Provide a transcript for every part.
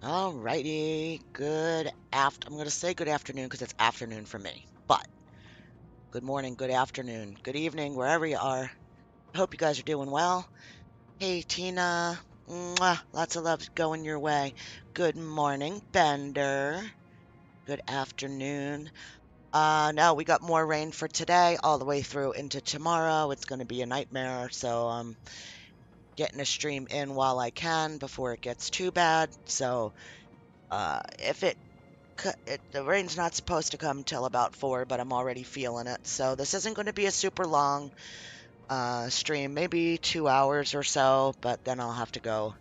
Alrighty, I'm going to say good afternoon because it's afternoon for me. But good morning, good afternoon, good evening, wherever you are. I hope you guys are doing well. Hey, Tina. Mwah, lots of love going your way. Good morning, Bender. Good afternoon. No, we got more rain for today, all the way through into tomorrow. It's going to be a nightmare, so I'm getting a stream in while I can before it gets too bad. So, if the rain's not supposed to come till about 4, but I'm already feeling it. So this isn't going to be a super long stream, maybe 2 hours or so, but then I'll have to go.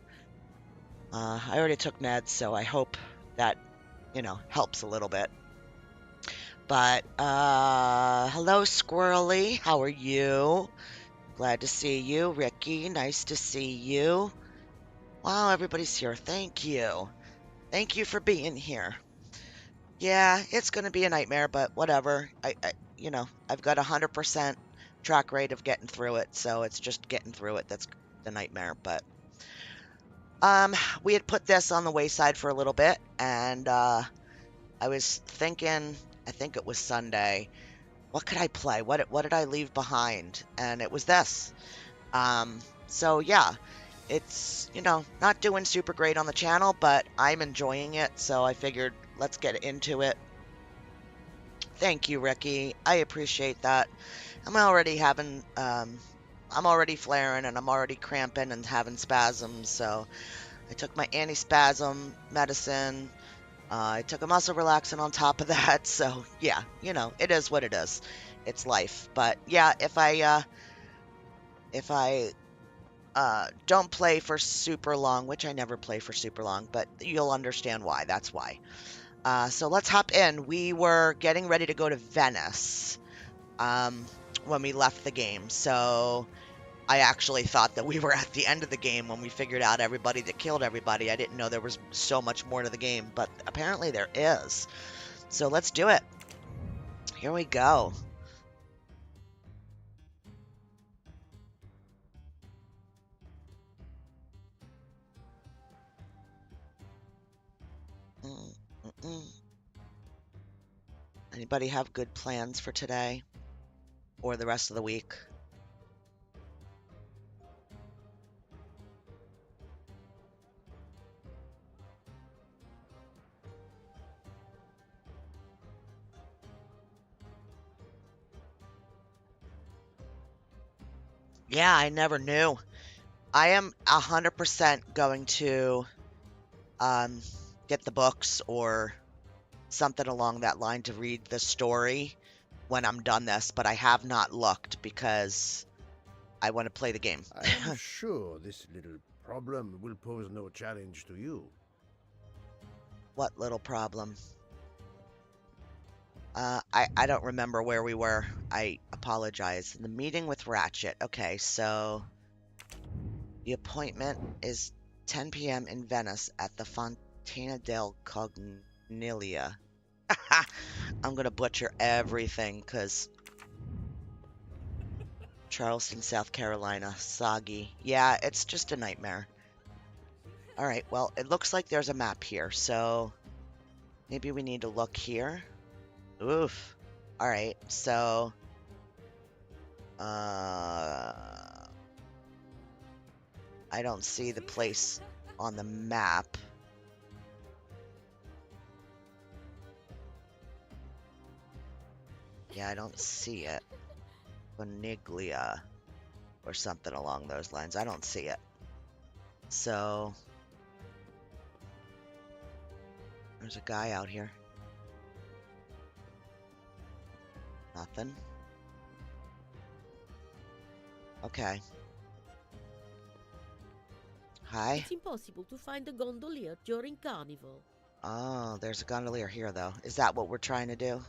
I already took meds, so I hope that, helps a little bit. But hello, Squirrely. How are you? Glad to see you. Ricky, nice to see you. Wow, everybody's here. Thank you. Thank you for being here. Yeah, it's going to be a nightmare, but whatever. I've got 100% track rate of getting through it, so it's just getting through it that's the nightmare. But we had put this on the wayside for a little bit, and I was thinking, I think it was Sunday, what could I play? What did I leave behind? And it was this. So yeah, it's, not doing super great on the channel, but I'm enjoying it, so I figured let's get into it. Thank you, Ricky. I appreciate that. I'm already flaring and I'm already cramping and having spasms, so I took my anti-spasm medicine. I took a muscle relaxant on top of that, so yeah, it is what it is. It's life. But yeah, if I don't play for super long, which I never play for super long, but you'll understand why. That's why. So let's hop in. We were getting ready to go to Venice when we left the game. So I actually thought that we were at the end of the game when we figured out everybody that killed everybody. I didn't know there was so much more to the game, but apparently there is. So let's do it. Here we go. Anybody have good plans for today or the rest of the week? Yeah, I never knew. I am 100% going to get the books or something along that line to read the story when I'm done this, but I have not looked because I want to play the game. I am sure this little problem will pose no challenge to you. What little problem? I don't remember where we were. I apologize. The meeting with Ratchet. Okay, so the appointment is 10 p.m. in Venice at the Fontana del Cognilia. I'm going to butcher everything because Charleston, South Carolina, soggy. Yeah, it's just a nightmare. All right, well, it looks like there's a map here, so maybe we need to look here. Oof. All right, so I don't see the place on the map. Yeah, I don't see it. Boniglia or something along those lines. I don't see it. So there's a guy out here. Nothing. Okay. Hi. It's impossible to find a gondolier during Carnival. Oh, there's a gondolier here, though. Is that what we're trying to do?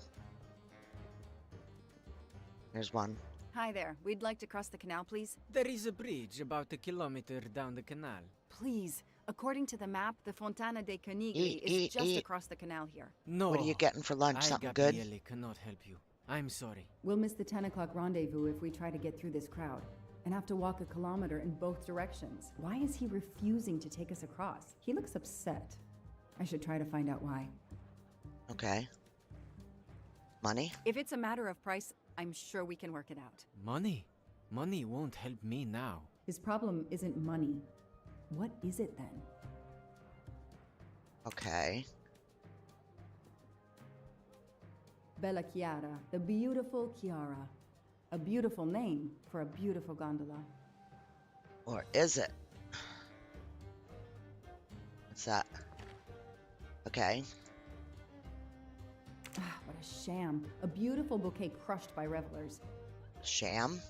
There's one. Hi there. We'd like to cross the canal, please. There is a bridge about a kilometer down the canal. Please. According to the map, the Fontana dei Conigli is just across the canal here. No. What are you getting for lunch? Something good? I Gabriele cannot help you. I'm sorry. We'll miss the 10 o'clock rendezvous if we try to get through this crowd, and have to walk a kilometer in both directions. Why is he refusing to take us across? He looks upset. I should try to find out why. Okay. Money? If it's a matter of price, I'm sure we can work it out. Money? Money won't help me now. His problem isn't money. What is it then? Okay. Bella Chiara, the beautiful Chiara. A beautiful name for a beautiful gondola. Or is it? What's that? Okay. Ah, what a sham. A beautiful bouquet crushed by revelers. Sham?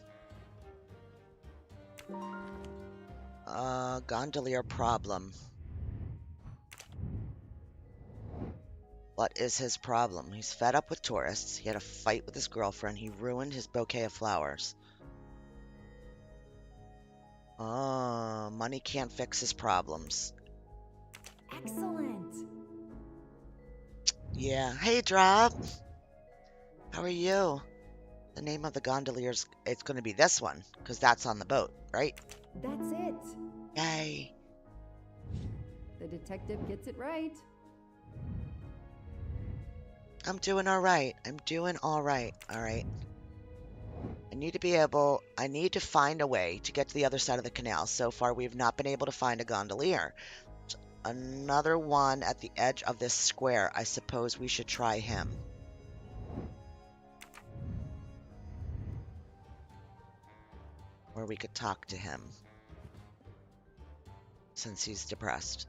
Gondolier problem. What is his problem? He's fed up with tourists. He had a fight with his girlfriend. He ruined his bouquet of flowers. Oh, money can't fix his problems. Excellent. Yeah. Hey, Drop. How are you? The name of the gondolier's, it's going to be this one, because that's on the boat, right? That's it. Yay. The detective gets it right. I'm doing all right. I'm doing all right. All right. I need to find a way to get to the other side of the canal. So far, we've not been able to find a gondolier. Another one at the edge of this square. I suppose we should try him. Or we could talk to him. Since he's depressed.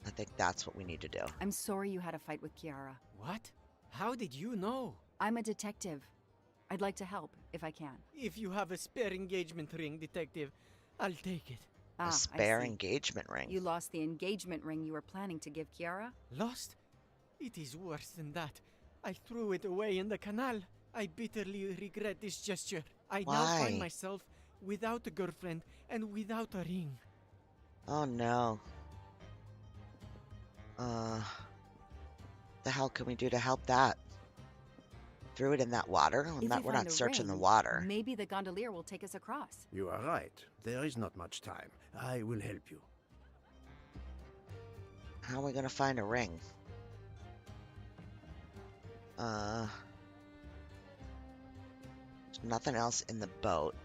I think that's what we need to do. I'm sorry you had a fight with Chiara. What? How did you know? I'm a detective. I'd like to help, if I can. If you have a spare engagement ring, detective, I'll take it. A I spare see. engagement ring. You lost the engagement ring you were planning to give Chiara? Lost? It is worse than that. I threw it away in the canal. I bitterly regret this gesture. I now Why? find myself without a girlfriend and without a ring. Oh no. The hell can we do to help that? Threw it in that water? If we We're find not searching the ring, water. Maybe the gondolier will take us across. You are right. There is not much time. I will help you. How are we gonna find a ring? There's nothing else in the boat.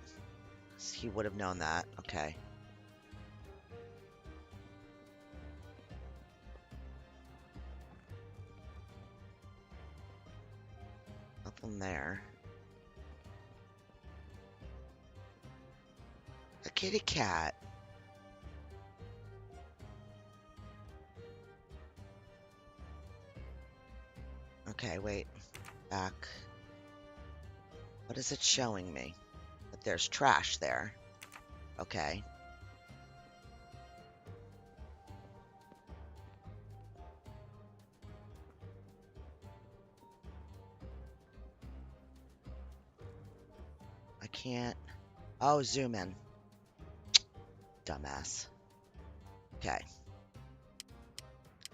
He would have known that. Okay. Nothing there. A kitty cat. Okay, wait. Back. What is it showing me? That there's trash there. Okay. I can't. Oh, zoom in. Dumbass. Okay.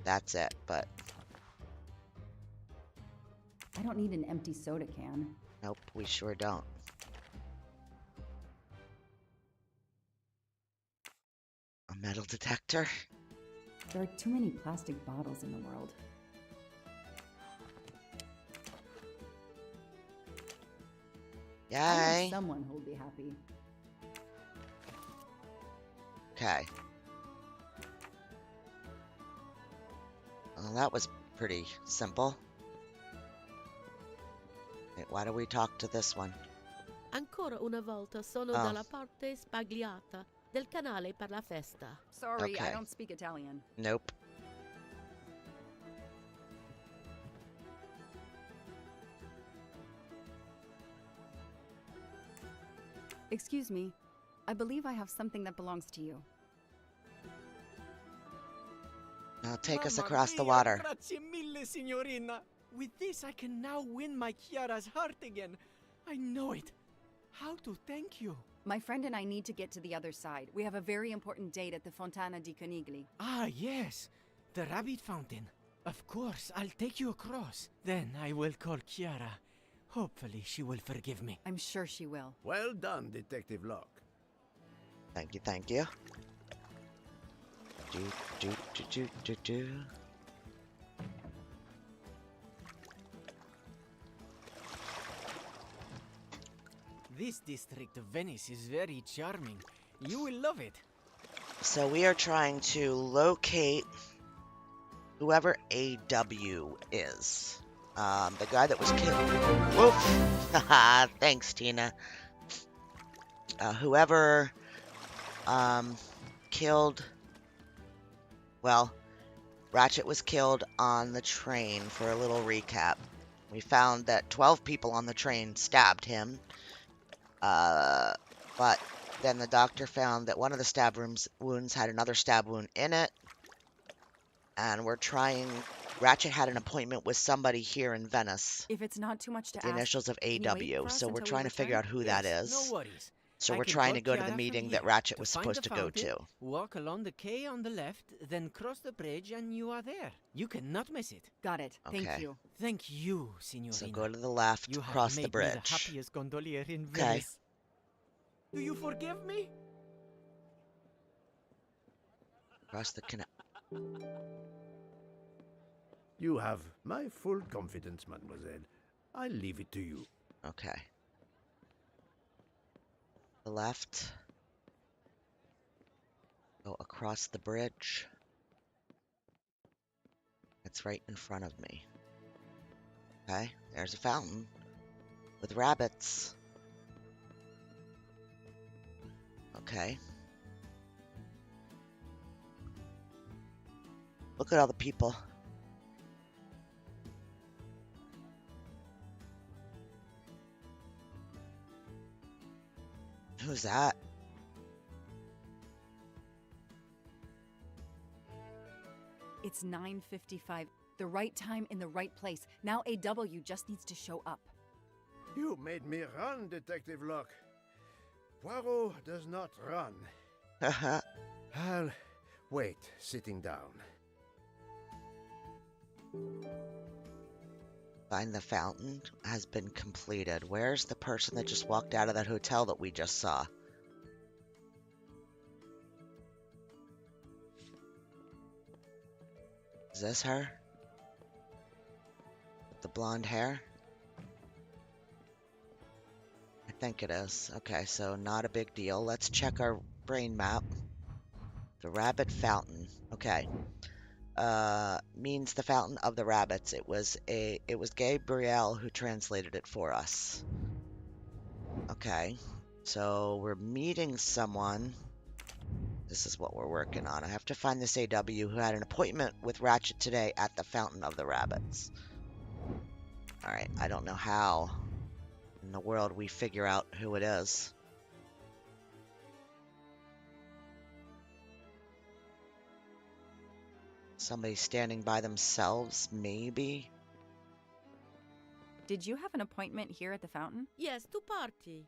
That's it, but I don't need an empty soda can. nope, we sure don't. A metal detector? There are too many plastic bottles in the world. I know Yay. someone who'll be happy. Okay. Well, that was pretty simple. Wait, why do we talk to this one? Ancora una volta sono Oh. dalla parte spagliata del canale per la festa. Sorry, I Okay. don't speak Italian. Nope. Excuse me. I believe I have something that belongs to you. Now take us Mamma across the mia, water. Grazie mille, signorina. With this, I can now win my Chiara's heart again. I know it. How to thank you? My friend and I need to get to the other side. We have a very important date at the Fontana di Conigli. Ah, yes. The rabbit fountain. Of course, I'll take you across. Then I will call Chiara. Hopefully, she will forgive me. I'm sure she will. Well done, Detective Locke. Thank you, thank you. Do, do, do, do, do, do. This district of Venice is very charming. You will love it. So we are trying to locate whoever AW is. The guy that was killed. Woof! Haha, thanks, Tina. Whoever killed. Well, Ratchet was killed on the train. For a little recap, we found that 12 people on the train stabbed him. But then the doctor found that one of the stab wounds had another stab wound in it. And we're trying. Ratchet had an appointment with somebody here in Venice. If it's not too much to The ask, initials of can you wait AW. for us So we're until we trying to figure return? out who Yes, that is. no worries. So I we're can trying call to go to Chiara the from meeting here. that Ratchet To was find supposed the to go fountain, to. Walk along the quay on the left, then cross the bridge and you are there. You cannot miss it. Got it. Thank Okay. you. Thank you, Signorina. So go to the left, You have cross the made me bridge. the happiest gondolier in Okay. Venice. Do you forgive me? Cross the canal. You have my full confidence, mademoiselle. I'll leave it to you. Okay. The left. Go across the bridge. It's right in front of me. Okay, there's a fountain with rabbits. Okay. Look at all the people. Who's that? It's 9:55. The right time in the right place. Now AW just needs to show up. You made me run, Detective Locke. Poirot does not run. Haha. I'll wait, sitting down. Find the fountain has been completed. Where's the person that just walked out of that hotel that we just saw? Is this her? With the blonde hair? I think it is. Okay, so not a big deal. Let's check our brain map. The rabbit fountain. Okay. Means the fountain of the rabbits. It was Gabrielle who translated it for us. Okay. So we're meeting someone. This is what we're working on. I have to find this AW who had an appointment with Ratchet today at the Fountain of the Rabbits. Alright, I don't know how in the world we figure out who it is. Somebody standing by themselves, maybe? Did you have an appointment here at the fountain? Yes, to party.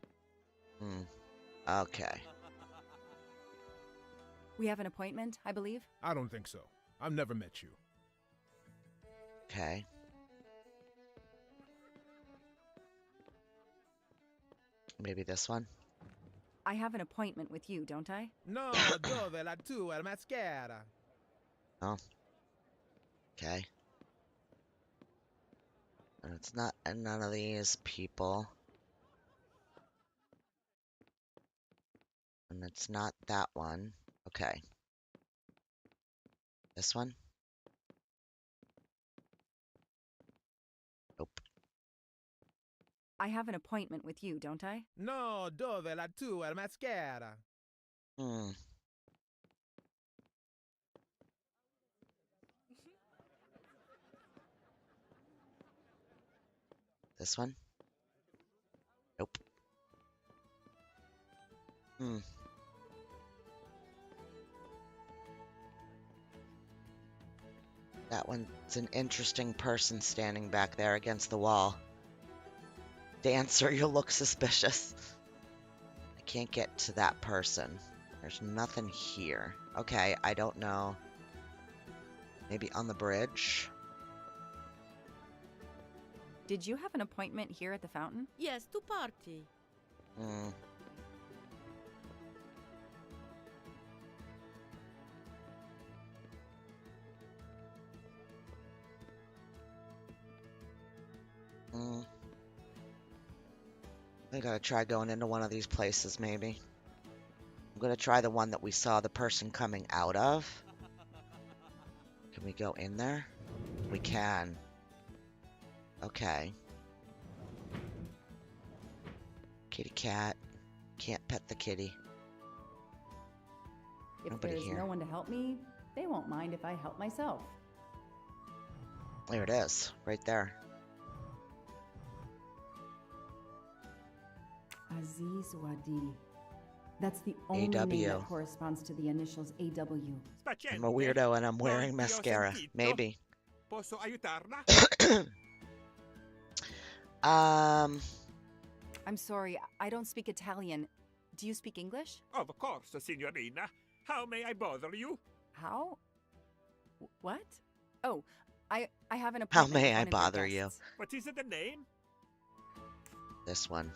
Okay. We have an appointment, I believe. I don't think so. I've never met you. Okay. Maybe this one? I have an appointment with you, don't I? No, dove la tua mascara? Oh. Okay. And it's not none of these people. And it's not that one. Okay. This one? Nope. I have an appointment with you, don't I? No, dove la tua mascara? This one? Nope. That one's an interesting person standing back there against the wall. Dancer, you look suspicious. I can't get to that person. There's nothing here. Okay, I don't know. Maybe on the bridge? Did you have an appointment here at the fountain? Yes, to party. I gotta try going into one of these places, maybe. I'm gonna try the one that we saw the person coming out of. Can we go in there? We can. Okay. Kitty cat. Can't pet the kitty. If Nobody there's here. no one to help me, they won't mind if I help myself. There it is, right there. Aziz Wadi. That's the only name AW. that corresponds to the initials AW. I'm a weirdo and I'm wearing mascara. Maybe. Posso aiutarla? I'm sorry, I don't speak Italian. Do you speak English? Of course, signorina. How may I bother you? How? What? Oh, I have an How appointment. may with I one of your bother you? guests. What is the name? This one.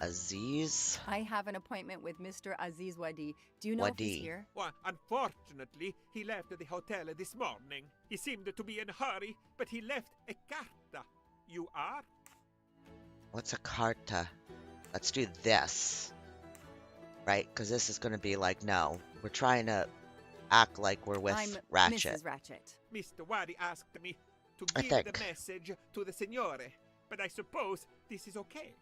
Aziz. I have an appointment with Mr. Aziz Wadi. Do you know if he's Wadi. here? Well, unfortunately, he left the hotel this morning. He seemed to be in a hurry, but he left a carta. You are? What's a carta? Let's do this. Right? Because this is going to be like, no. We're trying to act like we're with I'm Ratchet. Mrs. Ratchet. Mr. Wadi asked me to I give think. the message to the signore, but I suppose this is okay.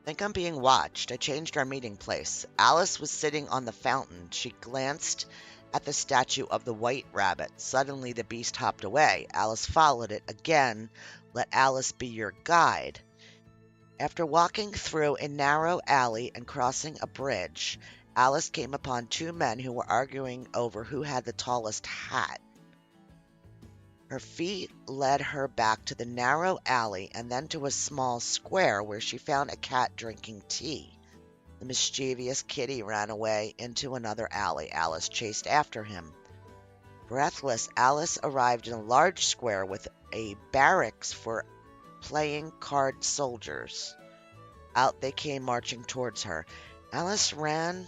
Think I'm being watched. I changed our meeting place. Alice was sitting on the fountain. She glanced at the statue of the white rabbit. Suddenly the beast hopped away. Alice followed it. Again, let Alice be your guide. After walking through a narrow alley and crossing a bridge, Alice came upon two men who were arguing over who had the tallest hat. Her feet led her back to the narrow alley and then to a small square where she found a cat drinking tea. The mischievous kitty ran away into another alley. Alice chased after him. Breathless, Alice arrived in a large square with a barracks for playing card soldiers. Out they came marching towards her. Alice ran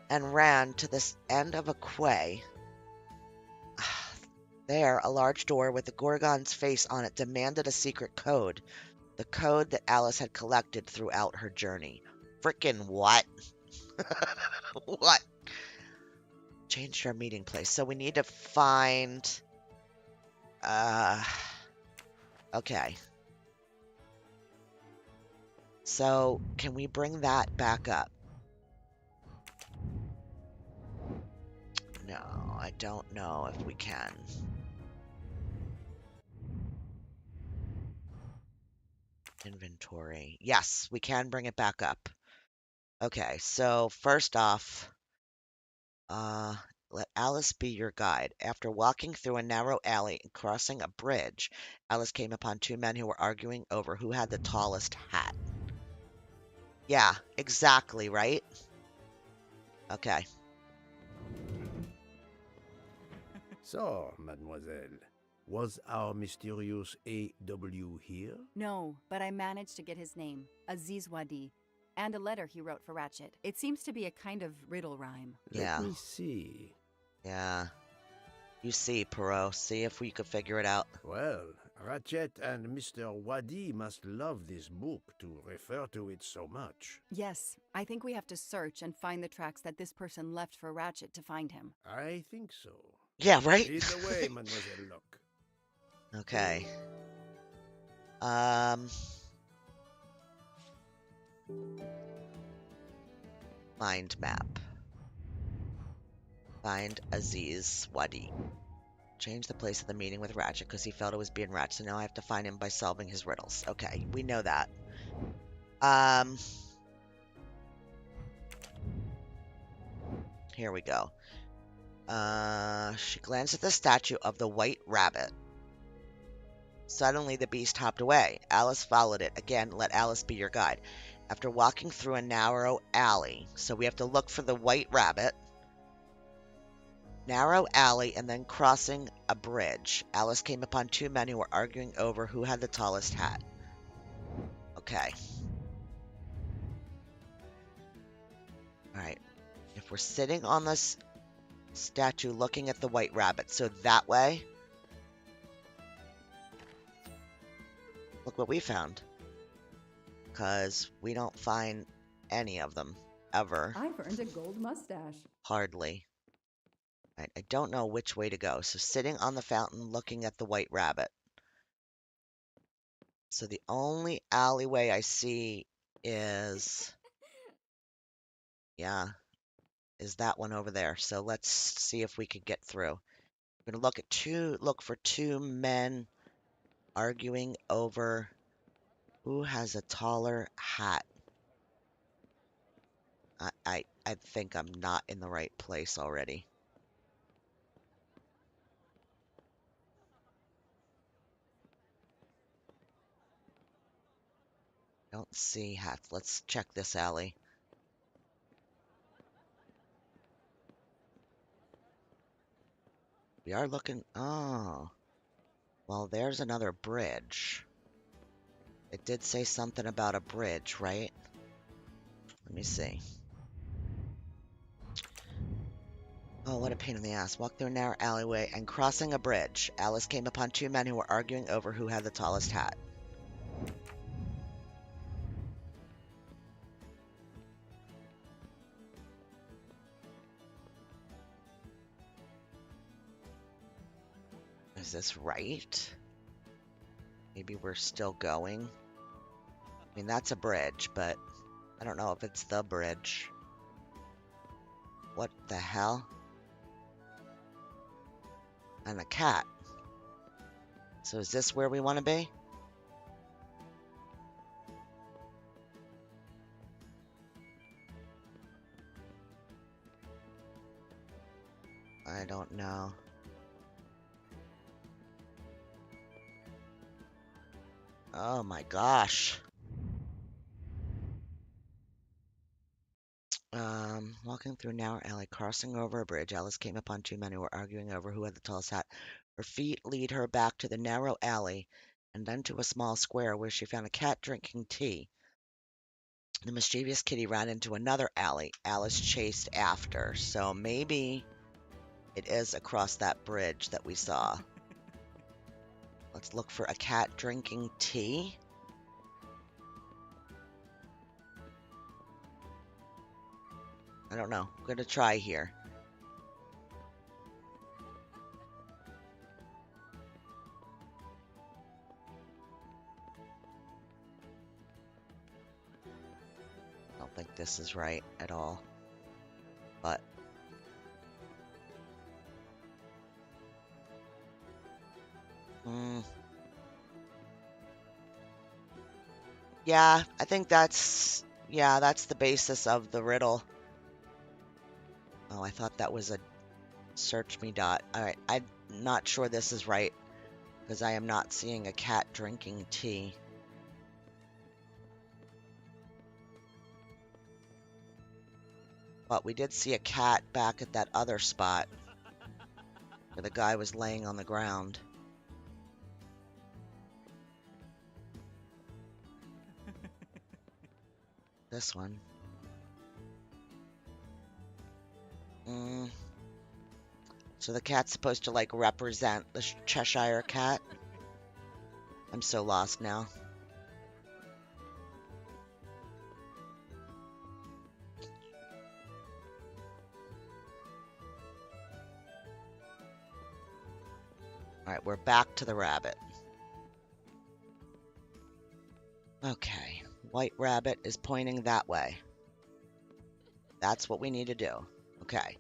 and ran to the end of a quay. There, a large door with a Gorgon's face on it demanded a secret code. The code that Alice had collected throughout her journey. Frickin' what? What? Changed our meeting place. So we need to find... Okay. So, can we bring that back up? No, I don't know if we can. Inventory. Yes, we can bring it back up. Okay, so first off, let Alice be your guide. After walking through a narrow alley and crossing a bridge, Alice came upon two men who were arguing over who had the tallest hat. Yeah, exactly, right? Okay. So, mademoiselle, was our mysterious AW here? No, but I managed to get his name, Aziz Wadi, and a letter he wrote for Ratchet. It seems to be a kind of riddle rhyme. Yeah. Let me see. Yeah. You see, Perot. See if we could figure it out. Well, Ratchet and Mr. Wadi must love this book to refer to it so much. Yes, I think we have to search and find the tracks that this person left for Ratchet to find him. I think so. Yeah, right? Lead the way, Mademoiselle Locke. Okay. Mind map. Find Aziz Wadi. Change the place of the meeting with Ratchet because he felt it was being Ratchet, so now I have to find him by solving his riddles. Okay, we know that. Here we go. She glanced at the statue of the white rabbit. Suddenly the beast hopped away. Alice followed it. Again, let Alice be your guide. After walking through a narrow alley, so we have to look for the white rabbit. Narrow alley and then crossing a bridge. Alice came upon two men who were arguing over who had the tallest hat. Okay. Alright. If we're sitting on this statue looking at the white rabbit, so that way. look what we found. Because we don't find any of them, ever. I've earned a gold mustache. Hardly. Right, I don't know which way to go. So sitting on the fountain looking at the white rabbit. So the only alleyway I see is, yeah, is that one over there. So let's see if we could get through. We're gonna look for two men arguing over who has a taller hat. I think I'm not in the right place already. Don't see hats. Let's check this alley. We are looking. Oh, well, there's another bridge. It did say something about a bridge, right? Let me see. Oh, what a pain in the ass. Walked through a narrow alleyway and crossing a bridge. Alice came upon two men who were arguing over who had the tallest hat. Is this right? Maybe we're still going. I mean, that's a bridge, but I don't know if it's the bridge. What the hell? And a cat. So is this where we want to be? I don't know. Oh my gosh. Walking through a narrow alley, crossing over a bridge, Alice came upon two men who were arguing over who had the tallest hat. Her feet lead her back to the narrow alley and then to a small square where she found a cat drinking tea. The mischievous kitty ran into another alley. Alice chased after. So maybe it is across that bridge that we saw. Let's look for a cat drinking tea. I don't know. I'm going to try here. I don't think this is right at all. But yeah, I think that's the basis of the riddle. Oh, I thought that was a search me dot. All right, I'm not sure this is right because I am not seeing a cat drinking tea. But we did see a cat back at that other spot where the guy was laying on the ground. This one. So the cat's supposed to like represent the Cheshire cat. I'm so lost now. All right, we're back to the rabbit. Okay, white rabbit is pointing that way. That's what we need to do. Okay.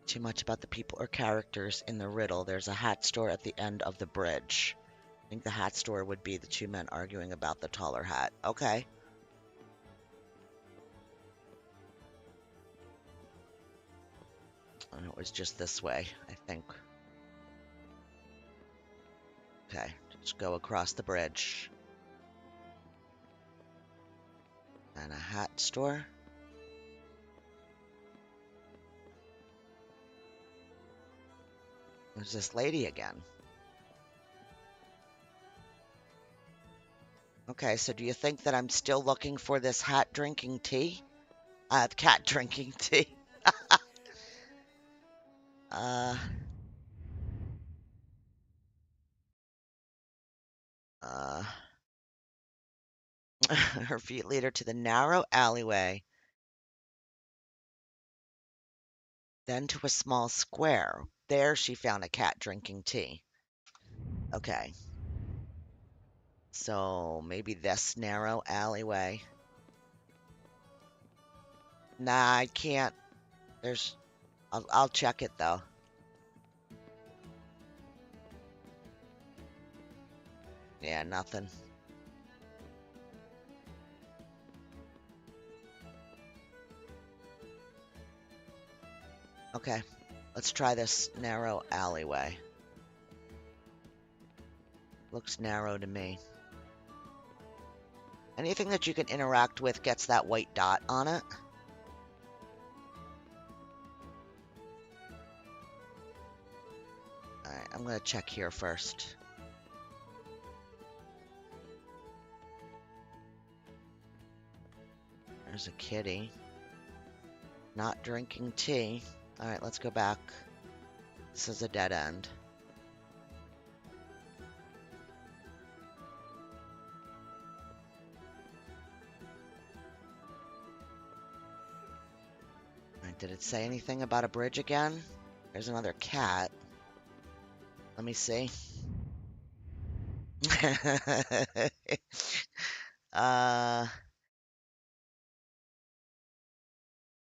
Too much about the people or characters in the riddle. There's a hat store at the end of the bridge. I think the hat store would be the two men arguing about the taller hat. Okay. And it was just this way, I think. Okay, just go across the bridge. And a hat store. There's this lady again. Okay, so do you think that I'm still looking for this hat drinking tea? Cat drinking tea. Her feet lead her to the narrow alleyway, then to a small square. There she found a cat drinking tea. Okay. So maybe this narrow alleyway. Nah, I can't. There's. I'll check it though. Yeah, nothing. Okay, let's try this narrow alleyway. Looks narrow to me. Anything that you can interact with gets that white dot on it. Alright, I'm gonna check here first. There's a kitty. Not drinking tea. Alright, let's go back. This is a dead end. Alright, did it say anything about a bridge again? There's another cat. Let me see.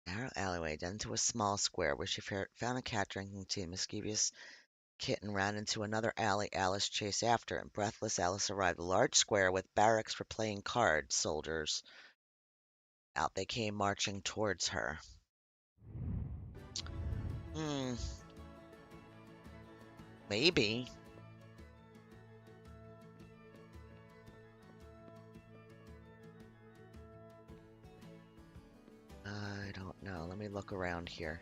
Narrow alleyway, then to a small square where she found a cat drinking tea. Mischievous kitten ran into another alley. Alice chased after it. Breathless, Alice arrived at a large square with barracks for playing cards. Soldiers. Out they came marching towards her. Maybe. I don't know. Let me look around here.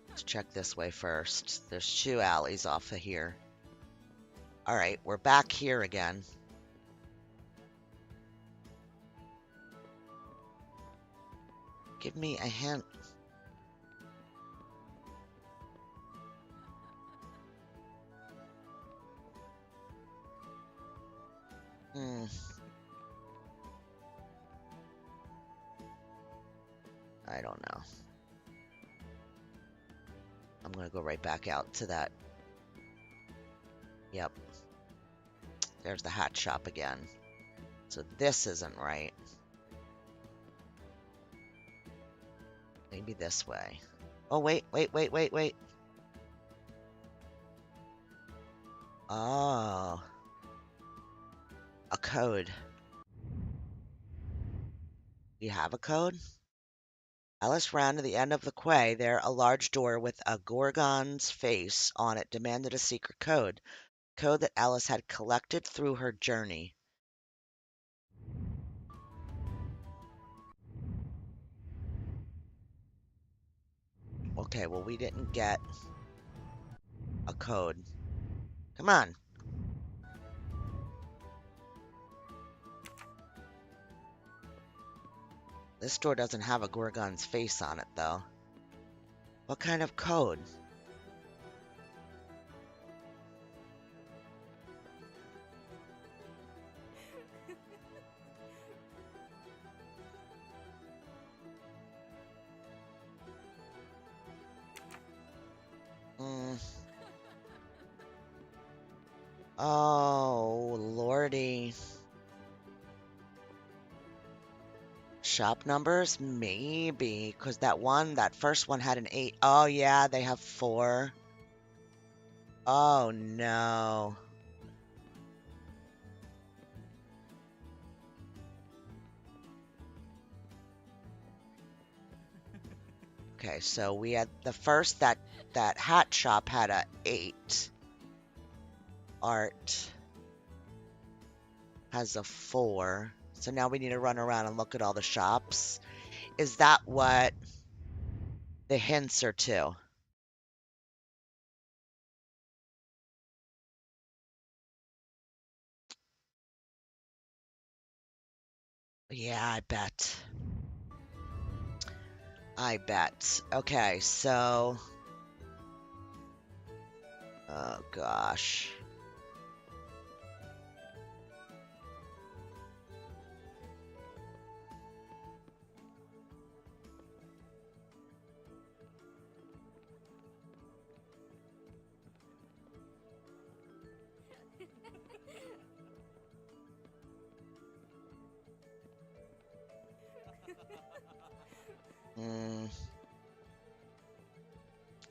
Let's check this way first. There's 2 alleys off of here. Alright, we're back here again. Give me a hint. I don't know. I'm gonna go right back out to that. Yep. There's the hat shop again. So this isn't right. Maybe this way. Oh, wait. Oh. A code. You have a code? Alice ran to the end of the quay. There, a large door with a gorgon's face on it demanded a secret code. Code that Alice had collected through her journey. Okay, well, we didn't get a code. Come on. This door doesn't have a gorgon's face on it, though. What kind of code? Oh, lordy. Shop numbers? Maybe. Because that first one had an 8. Oh, yeah, they have 4. Oh, no. Okay, so we had the first, that hat shop had a 8. Art has a 4. So now we need to run around and look at all the shops. Is that what the hints are to? Yeah, I bet. I bet. Okay, so... Oh, gosh.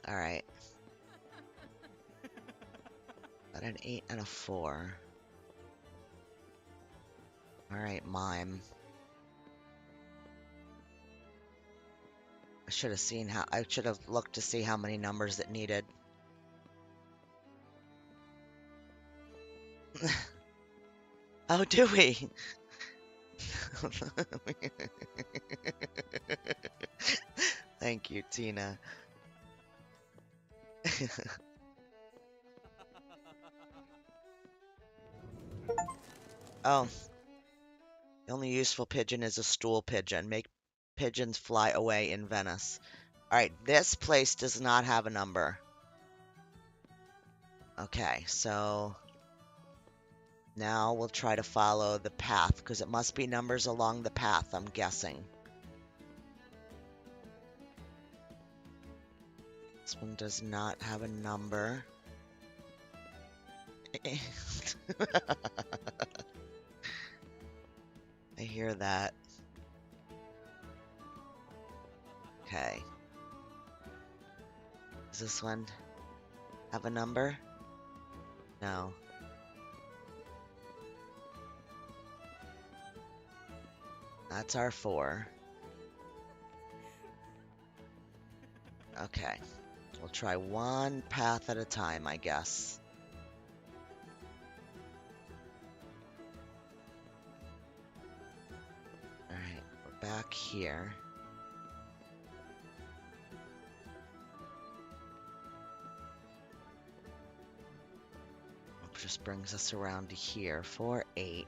All right. Got an 8 and a 4. All right, mime. I should have looked to see how many numbers it needed. Oh, do we? Thank you, Tina. Oh, the only useful pigeon is a stool pigeon. Make pigeons fly away in Venice. All right, this place does not have a number. Okay, so now we'll try to follow the path because it must be numbers along the path, I'm guessing. This one does not have a number. I hear that. Okay. Does this one have a number? No. That's our 4. Okay. We'll try one path at a time, I guess. Alright, we're back here. Which just brings us around to here. 4, 8.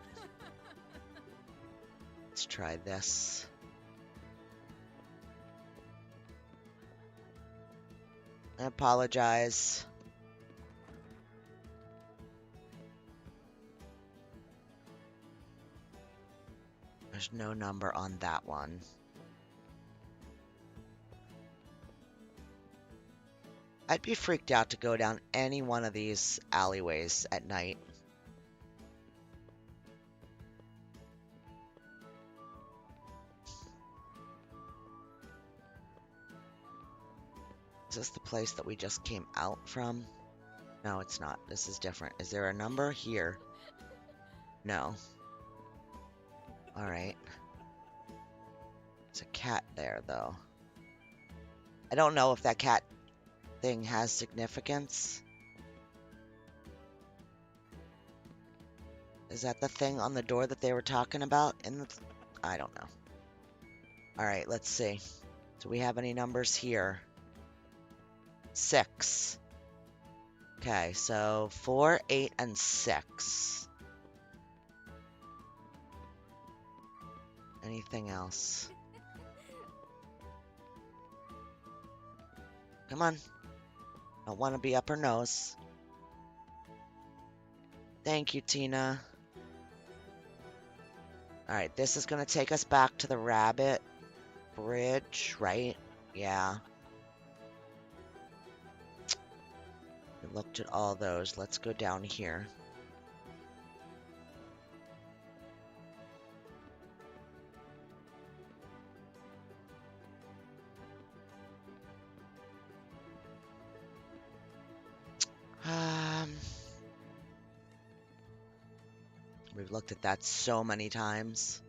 Let's try this. I apologize. There's no number on that one. I'd be freaked out to go down any one of these alleyways at night. Is this the place that we just came out from? No, it's not. This is different. Is there a number here? No. Alright. There's a cat there, though. I don't know if that cat thing has significance. Is that the thing on the door that they were talking about? I don't know. Alright, let's see. Do we have any numbers here? 6. Okay, so 4, 8, and 6. Anything else? Come on. Don't want to be up her nose. Thank you, Tina. Alright, this is going to take us back to the rabbit bridge, right? Yeah. We looked at all those. Let's go down here. We've looked at that so many times.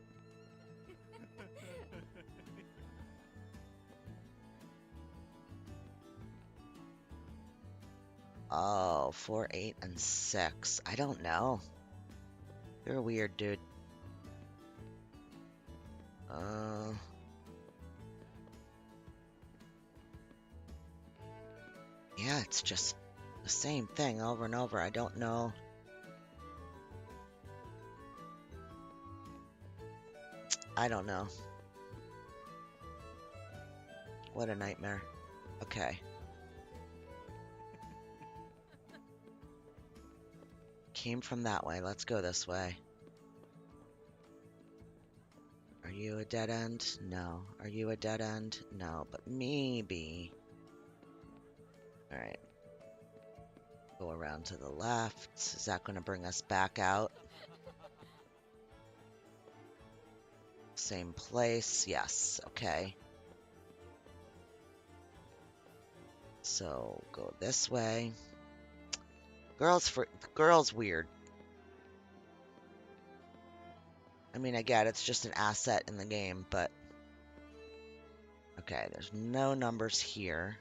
Oh, 4, 8, and 6. I don't know. You're a weird dude. Yeah, it's just the same thing over and over. I don't know. I don't know. What a nightmare. Okay. came from that way. Let's go this way. Are you a dead end? No. Are you a dead end? No, but maybe. All right. Go around to the left. Is that going to bring us back out? Same place. Yes. Okay. So go this way. Girls weird. I mean, I get it's just an asset in the game, but okay, there's no numbers here.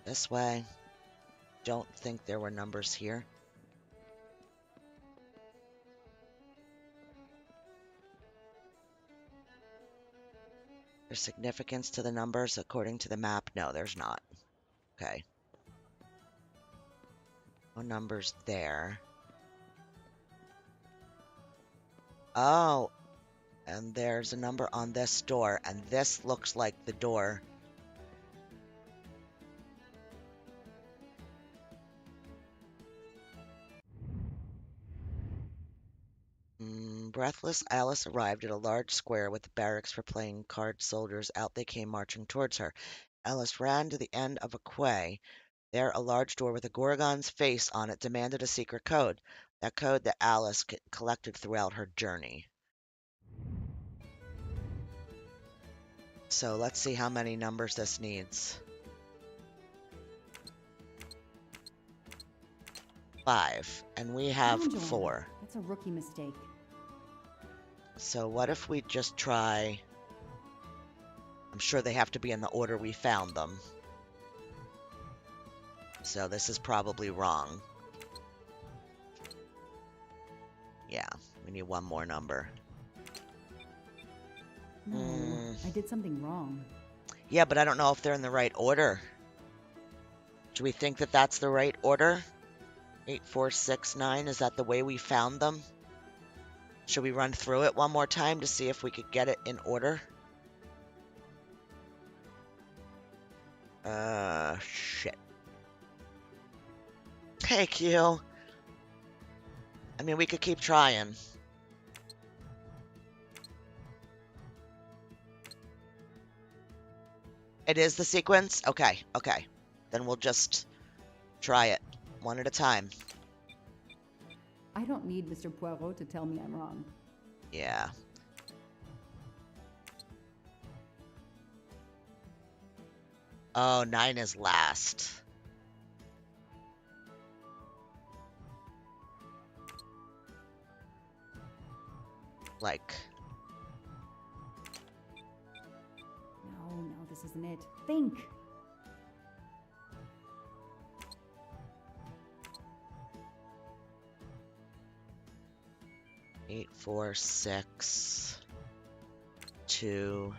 This way. Don't think there were numbers here. There's significance to the numbers according to the map? No, there's not. Okay. No numbers there. Oh, and there's a number on this door, and this looks like the door. Breathless, Alice arrived at a large square with the barracks for playing card soldiers. Out they came marching towards her. Alice ran to the end of a quay. There, a large door with a Gorgon's face on it demanded a secret code. That code that Alice collected throughout her journey. So let's see how many numbers this needs. 5, and we have Come on, Joanna. 4. That's a rookie mistake. So what if we just try... I'm sure they have to be in the order we found them. So this is probably wrong. Yeah, we need one more number. No, I did something wrong. Yeah, but I don't know if they're in the right order. Do we think that that's the right order? 8, 4, 6, 9, is that the way we found them? Should we run through it one more time to see if we could get it in order? Shit. Hey, Q. I mean, we could keep trying. It is the sequence? Okay, okay. Then we'll just try it one at a time. I don't need Mr. Poirot to tell me I'm wrong. Yeah. Oh, 9 is last. Like... No, this isn't it. Think! Eight, 4, 6, 2.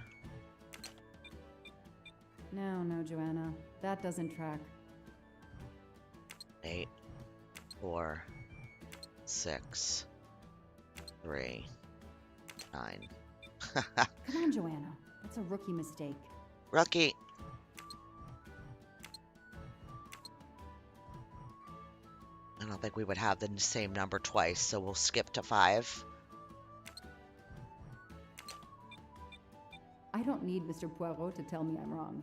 No, Joanna. That doesn't track. 8, 4, 6, 3, 9. Come on, Joanna. That's a rookie mistake. Rookie. I don't think we would have the same number twice, so we'll skip to 5. I don't need Mr. Poirot to tell me I'm wrong.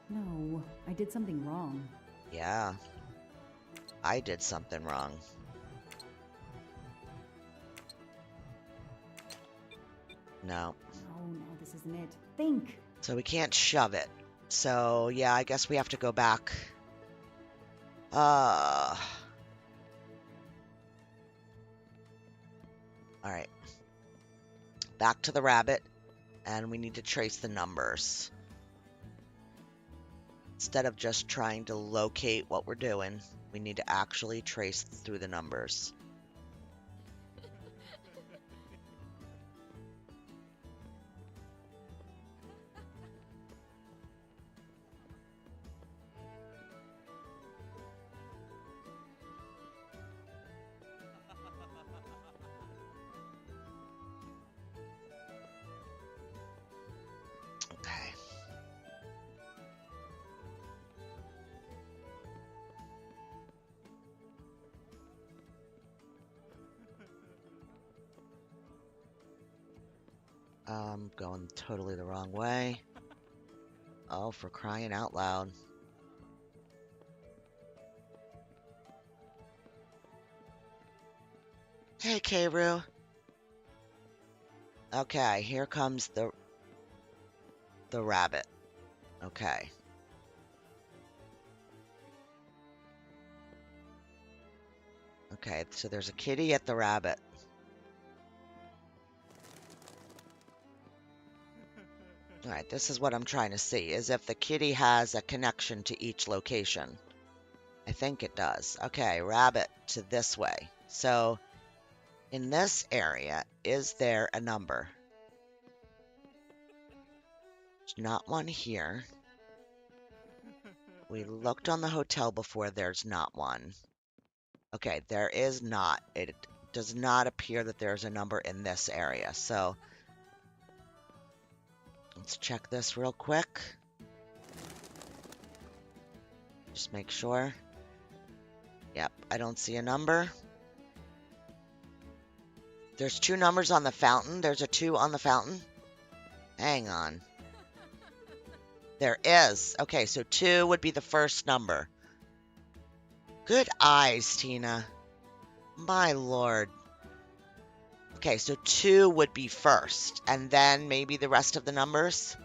No, I did something wrong. Yeah. I did something wrong. No. No, this isn't it. Think! So we can't shove it. So, yeah, I guess we have to go back. Alright. Back to the rabbit, and we need to trace the numbers. Instead of just trying to locate what we're doing, we need to actually trace through the numbers. I'm going totally the wrong way. Oh, for crying out loud. Hey, Kayru. Okay, here comes the rabbit. Okay. Okay, so there's a kitty at the rabbit. All right, this is what I'm trying to see, is if the kitty has a connection to each location. I think it does. Okay, rabbit to this way. So in this area, is there a number? There's not one here. We looked on the hotel before. There's not one. Okay, there is not. It does not appear that there's a number in this area. So let's check this real quick. Just make sure. Yep, I don't see a number. There's 2 numbers on the fountain. There's a 2 on the fountain. Hang on. There is. Okay, so 2 would be the first number. Good eyes, Tina. My lord. Okay, so 2 would be first, and then maybe the rest of the numbers.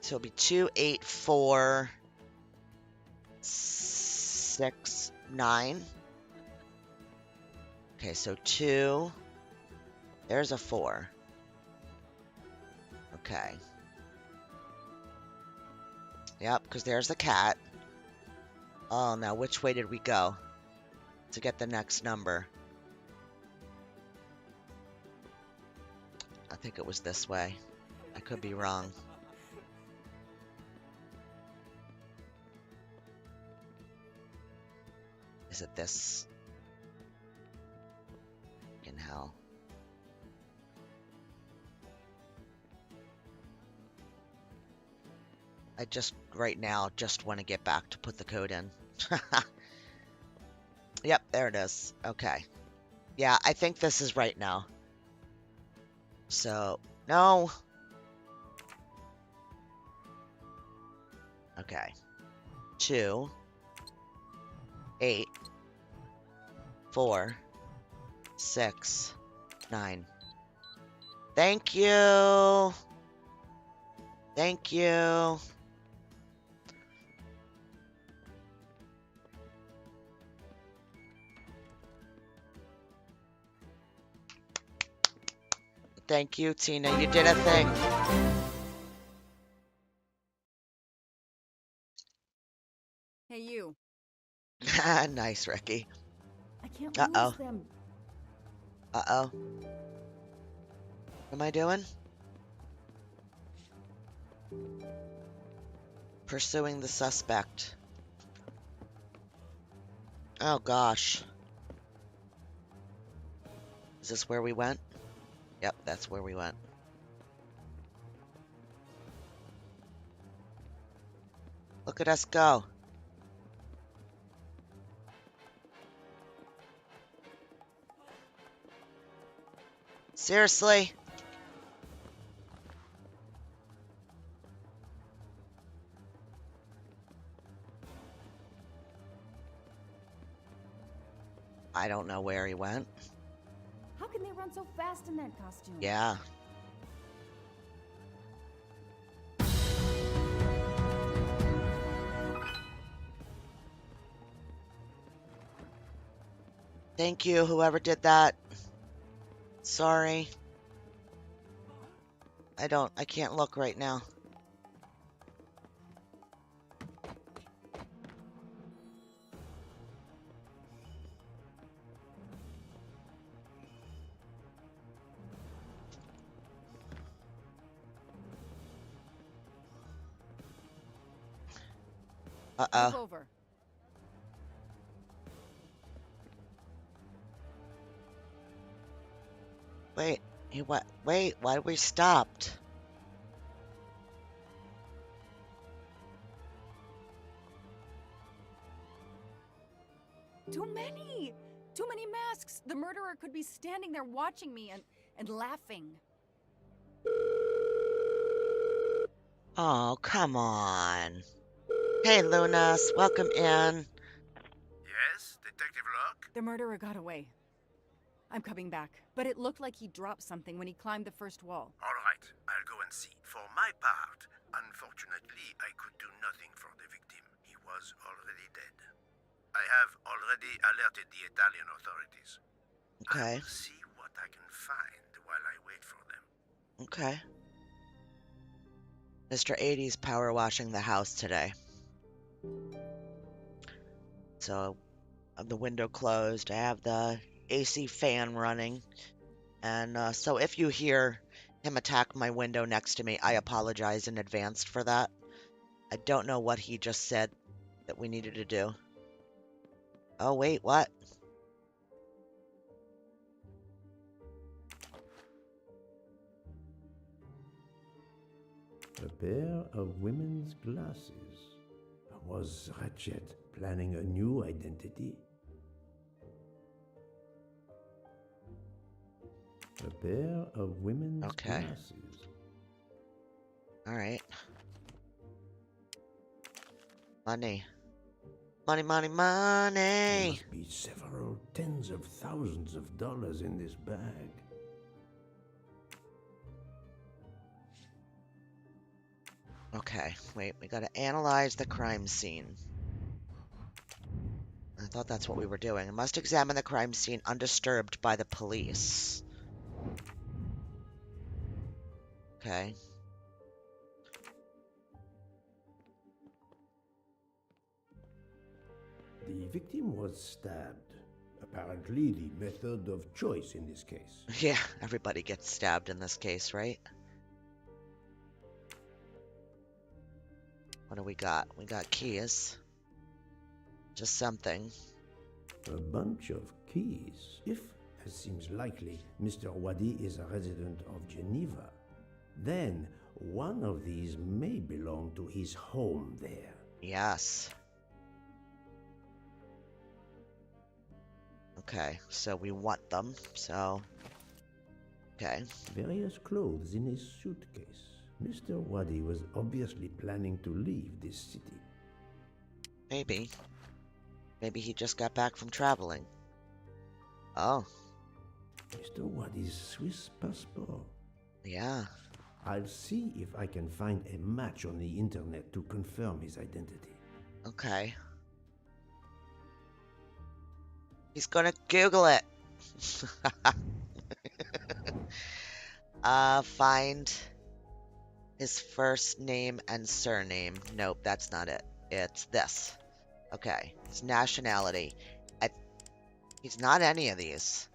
So it'll be 2, 8, 4, 6, 9. Okay, so 2. There's a 4. Okay. Yep, because there's the cat. Oh, now which way did we go to get the next number? I think it was this way. I could be wrong. Is it this? In hell. I just, right now, just want to get back to put the code in. Yep, there it is. Okay. Yeah, I think this is right now. So, no. Okay. 2, 8, 4, 6, 9. Thank you. Thank you. Thank you, Tina. You did a thing. Hey, you. Nice, Ricky. I can't Uh-oh. lose them. Uh-oh. What am I doing? Pursuing the suspect. Oh, gosh. Is this where we went? Yep, that's where we went. Look at us go. Seriously? I don't know where he went. How can they run so fast in that costume? Yeah. Thank you, whoever did that. Sorry. I can't look right now. Move Uh-oh. over. Wait, wait, why we stopped? Too many! Too many masks! The murderer could be standing there watching me and laughing. Oh, come on. Hey, Lunas, welcome in. Yes, Detective Locke? The murderer got away. I'm coming back, but it looked like he dropped something when he climbed the first wall. All right, I'll go and see. For my part, unfortunately, I could do nothing for the victim. He was already dead. I have already alerted the Italian authorities. I Okay, will see what I can find while I wait for them. okay. Mr. 80's power washing the house today. So, I have the window closed. I have the AC fan running. And so if you hear him attack my window next to me, I apologize in advance for that. I don't know what he just said that we needed to do. Oh, wait, what? A pair of women's glasses. Was Ratchet planning a new identity? A pair of women's Okay. glasses. All right. Money. Money, money, There money. must be several tens of thousands of dollars in this bag. Okay, wait, we gotta analyze the crime scene. I thought that's what we were doing. I must examine the crime scene undisturbed by the police. Okay. The victim was stabbed. Apparently the method of choice in this case. Yeah, everybody gets stabbed in this case, right? What do we got? We got keys. Just something. A bunch of keys. If, as seems likely, Mr. Wadi is a resident of Geneva, then one of these may belong to his home there. Yes. Okay, so we want them, so... Okay. Various clothes in his suitcase. Mr. Wadi was obviously planning to leave this city. Maybe. Maybe he just got back from traveling. Oh, Mr. Wadi's Swiss passport. yeah. I'll see if I can find a match on the internet to confirm his identity. Okay. He's gonna Google it. Find his first name and surname. Nope, that's not it. It's this. Okay. His nationality. He's not any of these.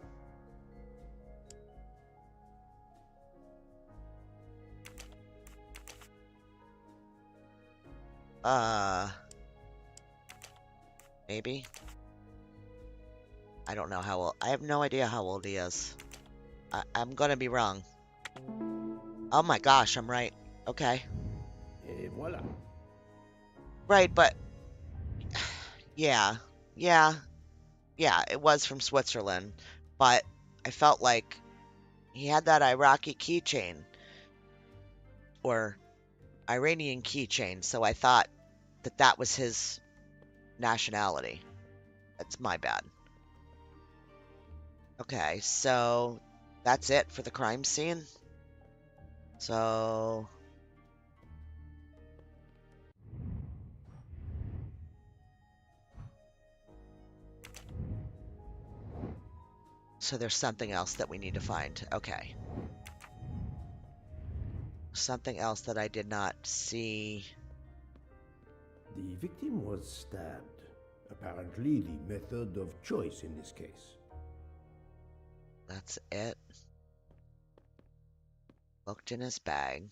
Maybe? I don't know how old. I have no idea how old he is. I'm gonna be wrong. Oh my gosh, I'm right. Okay. Et voilà. Right, but... Yeah. Yeah. Yeah, it was from Switzerland. But I felt like he had that Iraqi keychain. Or Iranian keychain, so I thought that that was his nationality. That's my bad. Okay, so that's it for the crime scene. So there's something else that we need to find. Okay. Something else that I did not see. The victim was stabbed. Apparently the method of choice in this case. That's it. Looked in his bag.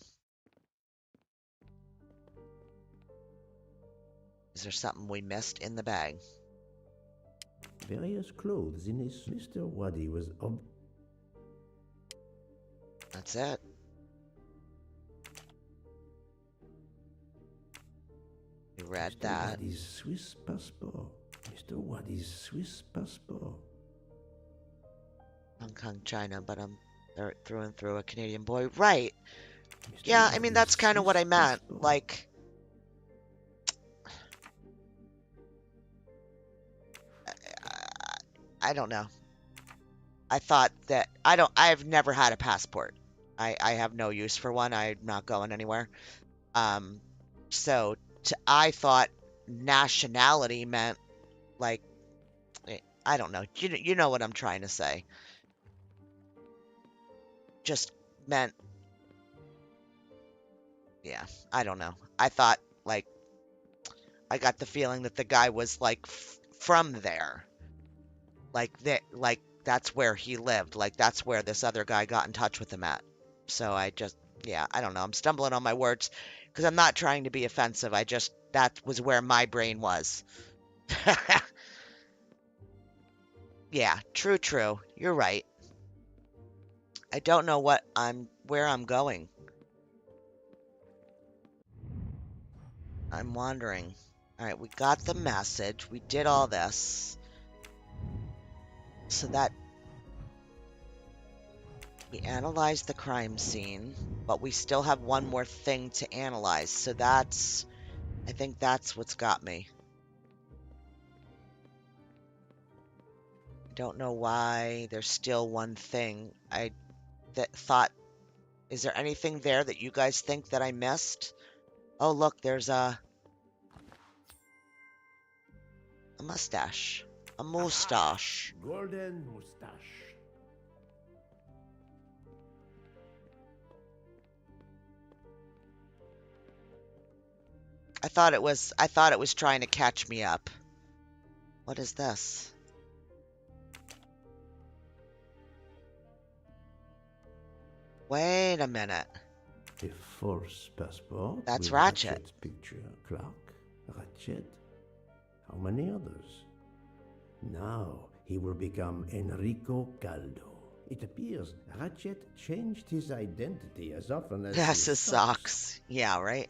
Is there something we missed in the bag? Various clothes in his... Mr. Wadi was That's it. We read Mr. that. Wadi's Swiss passport. Mr. Wadi's Swiss passport. Hong Kong, China, but I'm through and through a Canadian boy. Right. Mr. Yeah, I mean, Waddy's that's kind of what I Swiss meant. passport. Like, I don't know. I thought that I've never had a passport. I have no use for one. I'm not going anywhere. Um, so I thought nationality meant like, I don't know. You know what I'm trying to say. Just meant, yeah, I don't know. I thought like, I got the feeling that the guy was like from there. Like that's where he lived. Like that's where this other guy got in touch with him at. So yeah, I don't know. I'm stumbling on my words because I'm not trying to be offensive. That was where my brain was. Yeah, true. You're right. I don't know where I'm going. I'm wandering. All right, we got the message. We did all this. So that we analyzed the crime scene, but we still have one more thing to analyze. So I think that's what's got me. I don't know why there's still one thing. I thought, is there anything there that you guys think that I missed? Oh, look, there's a mustache. A moustache. Golden moustache. I thought it was trying to catch me up. What is this? Wait a minute. A false passport. That's with Ratchet. Ratchet's picture. Clark, Ratchet. How many others? Now he will become Enrico Caldo. It appears Ratchet changed his identity as often as That's his his socks. Yeah, right.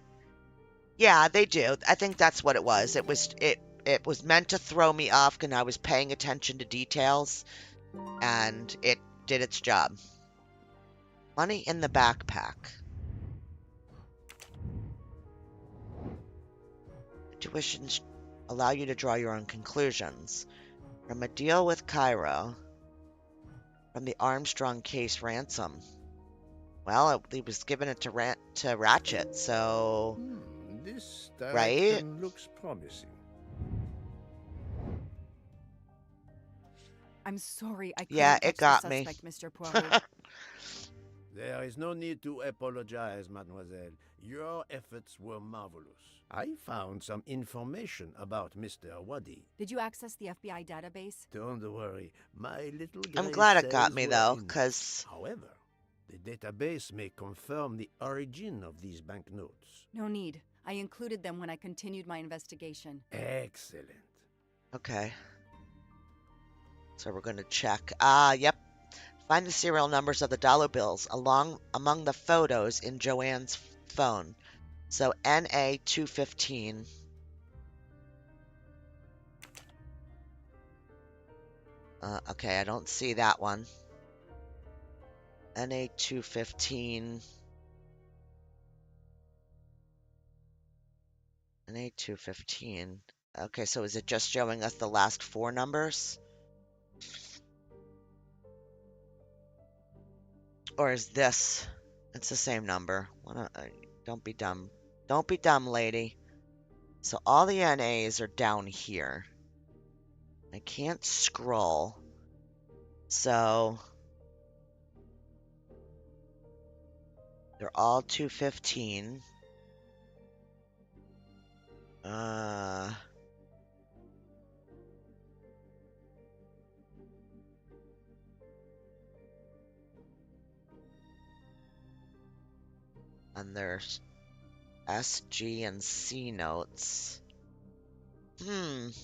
Yeah, they do. I think that's what it was. It was meant to throw me off and I was paying attention to details and it did its job. Money in the backpack. Intuitions allow you to draw your own conclusions. From a deal with Cairo, from the Armstrong case ransom. Well, he was giving it to Ratchet, so This right? direction looks promising. I'm sorry I couldn't Yeah, catch it got the me. suspect, Mr. Poirot. There is no need to apologize, mademoiselle. Your efforts were marvelous. I found some information about Mr. Waddy. Did you access the FBI database? Don't worry, my little I'm gray glad it got cells me were though, enough. because However, the database may confirm the origin of these banknotes. No need. I included them when I continued my investigation. Excellent. okay. So we're going to check. Yep. Find the serial numbers of the dollar bills among the photos in Joanne's phone. So NA 215. Okay, I don't see that one. NA 215. NA 215. Okay, so is it just showing us the last four numbers? Or is this? It's the same number. Don't be dumb. Don't be dumb, lady. So all the NAs are down here. I can't scroll. So they're all 215. And there's S, G, and C notes. Click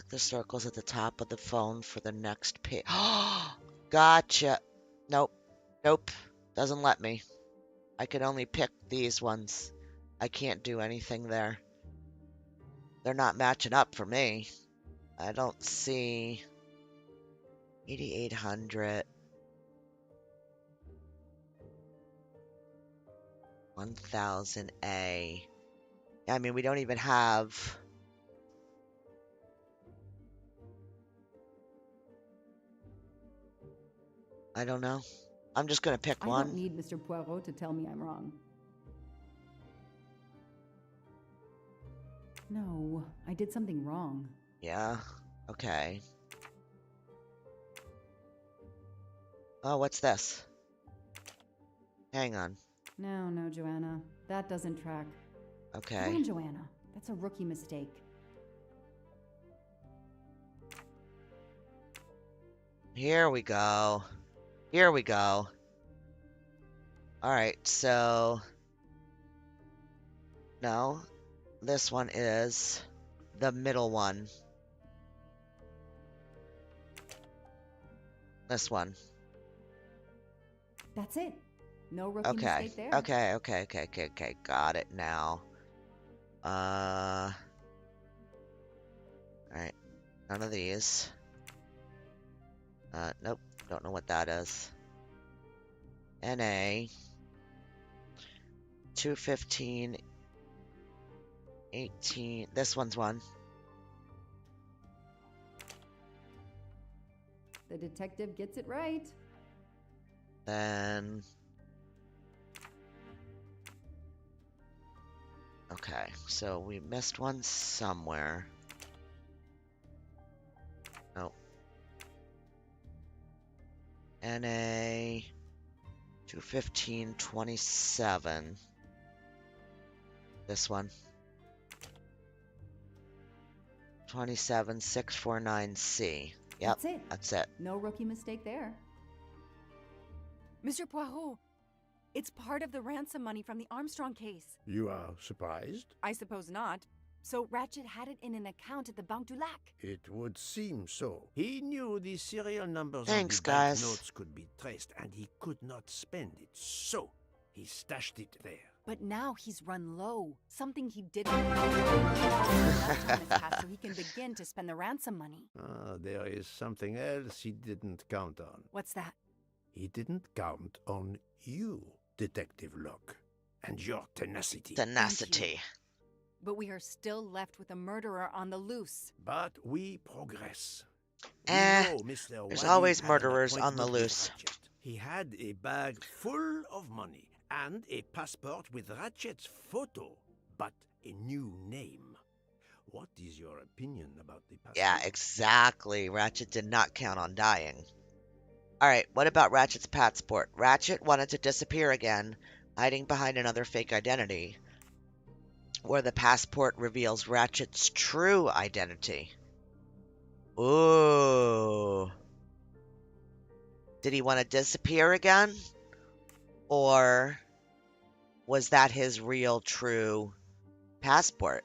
the circles at the top of the phone for the next page. Gotcha. Nope. Doesn't let me. I could only pick these ones. I can't do anything there. They're not matching up for me. I don't see 8,800. 1,000 A. I mean, we don't even have. I don't know. I'm just going to pick I one. don't need Mr. Poirot to tell me I'm wrong. No, I did something wrong. Yeah. Okay. Oh, what's this? Hang on. No, Joanna. That doesn't track. Okay. Come on, Joanna. That's a rookie mistake. Here we go. Here we go. All right, so no, this one is the middle one. This one. That's it. No rookie mistake there. Okay. Got it now. All right. None of these. Nope. Don't know what that is. NA. 215. 18. This one's one. The detective gets it right. Then. Okay, so we missed one somewhere. Oh. NA 21527. This one. 27649C. Yep, that's it. No rookie mistake there. Mr. Poirot, it's part of the ransom money from the Armstrong case. You are surprised? I suppose not. So Ratchet had it in an account at the Banque du Lac. It would seem so. He knew the serial numbers Thanks, of the guys. banknotes could be traced, and he could not spend it. So he stashed it there. But now he's run low. Something he didn't know. Enough time has passed so he can begin to spend the ransom money. Ah, there is something else he didn't count on. What's that? He didn't count on you, Detective Locke, and your tenacity. Tenacity. But we are still left with a murderer on the loose. But we progress. There's always murderers on the loose. He had a bag full of money and a passport with Ratchet's photo, but a new name. What is your opinion about the passport? Yeah, exactly. Ratchet did not count on dying. Alright, what about Ratchet's passport? Ratchet wanted to disappear again, hiding behind another fake identity, where the passport reveals Ratchet's true identity. Ooh. Did he want to disappear again? Or was that his real, true passport?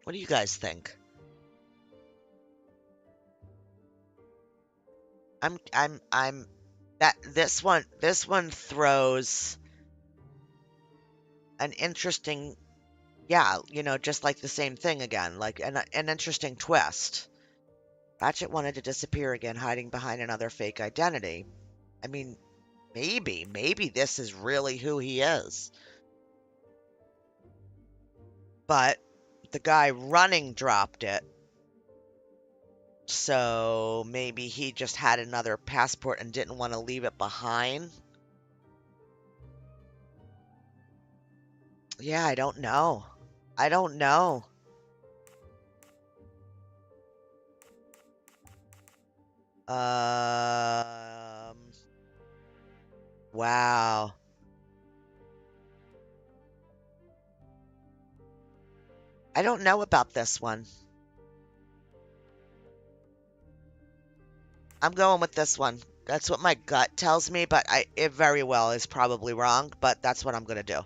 What do you guys think? This one throws an interesting, yeah, just like the same thing again, like an interesting twist. Ratchet wanted to disappear again, hiding behind another fake identity. I mean, maybe this is really who he is. But the guy running dropped it. So maybe he just had another passport and didn't want to leave it behind. Yeah, I don't know. Wow. I don't know about this one. I'm going with this one. That's what my gut tells me, but it very well is probably wrong, but that's what I'm going to do.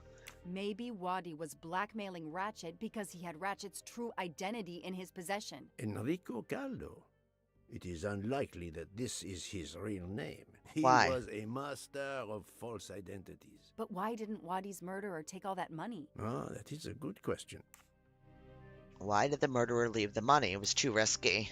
Maybe Wadi was blackmailing Ratchet because he had Ratchet's true identity in his possession. Enrico Caldo. It is unlikely that this is his real name. He Why? was a master of false identities. But why didn't Wadi's murderer take all that money? Ah, that is a good question. Why did the murderer leave the money? It was too risky.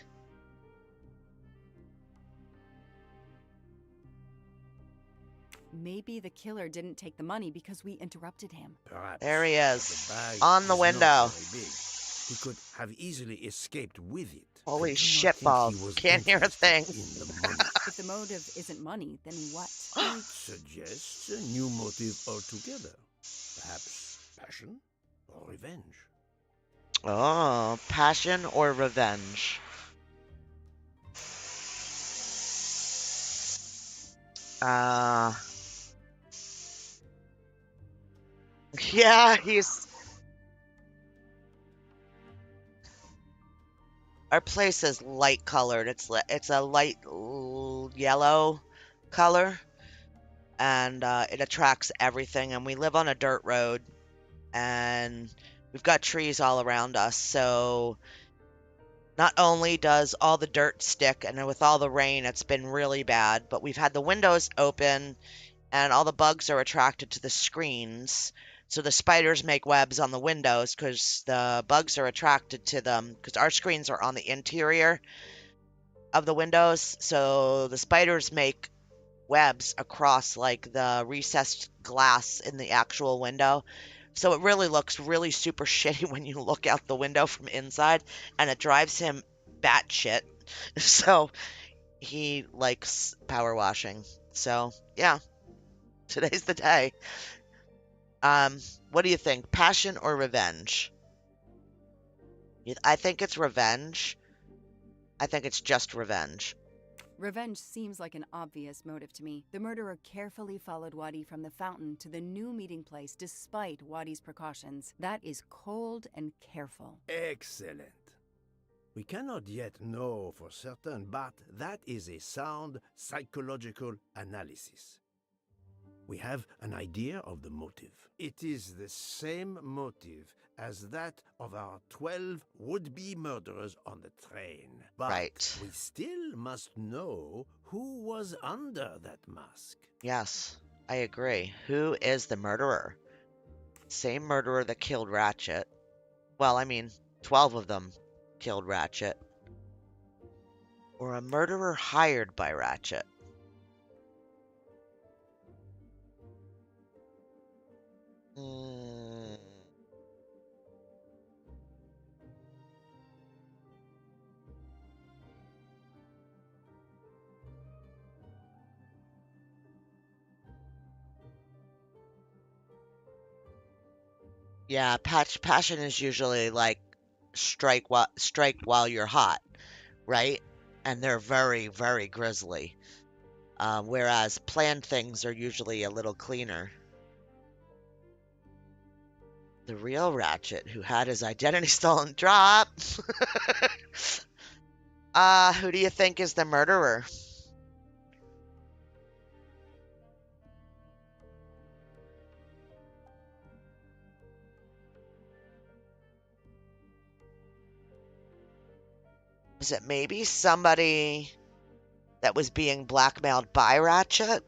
Maybe the killer didn't take the money because we interrupted him. Perhaps. There he but is, the bag on the is window. not very big. He could have easily escaped with it. I Holy do not shit think he balls. was Can't hear a thing. interested in the money. If the motive isn't money, then what? It suggests a new motive altogether. Perhaps passion or revenge. Oh, passion or revenge? Yeah, our place is light colored. It's a light yellow color, and it attracts everything. And we live on a dirt road, and we've got trees all around us. So not only does all the dirt stick, and with all the rain, it's been really bad. But we've had the windows open, and all the bugs are attracted to the screens. So the spiders make webs on the windows because the bugs are attracted to them, because our screens are on the interior of the windows. So the spiders make webs across like the recessed glass in the actual window. So it really looks really super shitty when you look out the window from inside, and it drives him batshit. So he likes power washing. So yeah, today's the day. What do you think? Passion or revenge? I think it's revenge. I think it's just revenge. Revenge seems like an obvious motive to me. The murderer carefully followed Wadi from the fountain to the new meeting place despite Wadi's precautions. That is cold and careful. Excellent. We cannot yet know for certain, but that is a sound psychological analysis. We have an idea of the motive. It is the same motive as that of our 12 would-be murderers on the train. But Right. we still must know who was under that mask. Yes, I agree. Who is the murderer? Same murderer that killed Ratchet. Well, I mean, 12 of them killed Ratchet. Or a murderer hired by Ratchet. Yeah, passion is usually like strike while you're hot, right? And they're very, very grisly. Whereas planned things are usually a little cleaner. The real Ratchet, who had his identity stolen, drop. Who do you think is the murderer? Is it maybe somebody that was being blackmailed by Ratchet?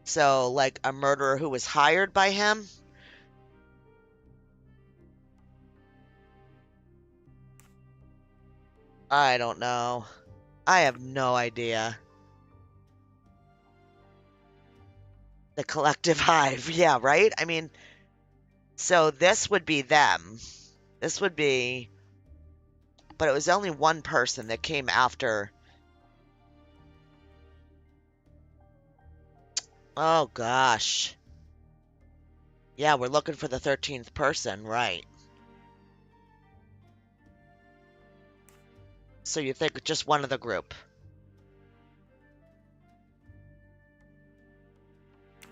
So, like a murderer who was hired by him? I don't know. I have no idea. The collective hive. Yeah, right? I mean, so this would be them. This would be... But it was only one person that came after. Oh, gosh. Yeah, we're looking for the 13th person, right. So you think just one of the group?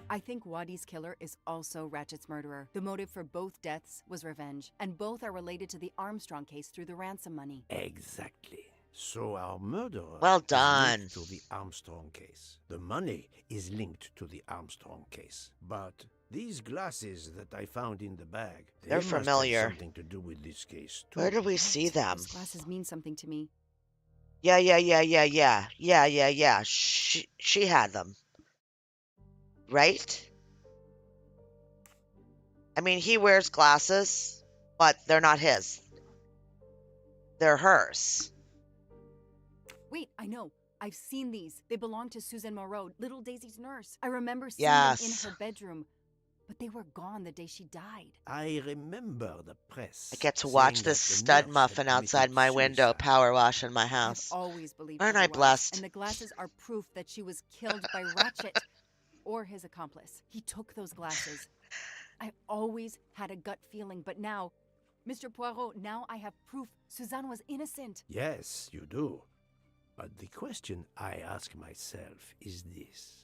I think Wadi's killer is also Ratchet's murderer. The motive for both deaths was revenge, and both are related to the Armstrong case through the ransom money. Exactly. So our murderer Well is done. linked to the Armstrong case. The money is linked to the Armstrong case. But These glasses that I found in the bag, they They're must have familiar. something to do with this case, too. Where did we see Right. them? Those glasses mean something to me. Yeah. She had them, right? I mean, he wears glasses, but they're not his. They're hers. Wait, I know. I've seen these. They belong to Suzanne Moreau, little Daisy's nurse. I remember seeing them in Yes. her bedroom. But they were gone the day she died. I remember the press. I get to saying watch that this the stud nurse muffin had outside committed my window suicide. power wash in my I've house. always believed Aren't I otherwise, blessed? And the glasses are proof that she was killed by Ratchet or his accomplice. He took those glasses. I always had a gut feeling, but now, Mr. Poirot, now I have proof Suzanne was innocent. Yes, you do. But the question I ask myself is this.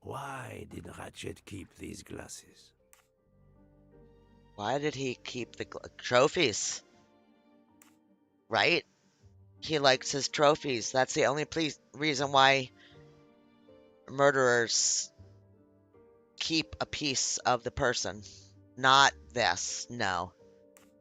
Why did Ratchet keep these glasses? Why did he keep the trophies? Right? He likes his trophies. That's the only reason why murderers keep a piece of the person. Not this. No.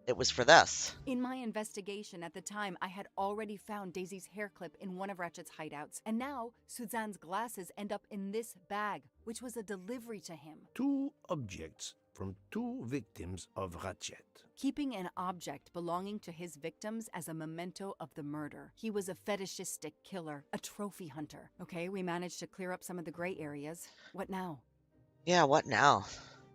It was for this. In my investigation at the time, I had already found Daisy's hair clip in one of Ratchet's hideouts. And now, Suzanne's glasses end up in this bag, which was a delivery to him. 2 objects from 2 victims of Ratchet. Keeping an object belonging to his victims as a memento of the murder. He was a fetishistic killer, a trophy hunter. Okay, we managed to clear up some of the gray areas. What now? Yeah, what now?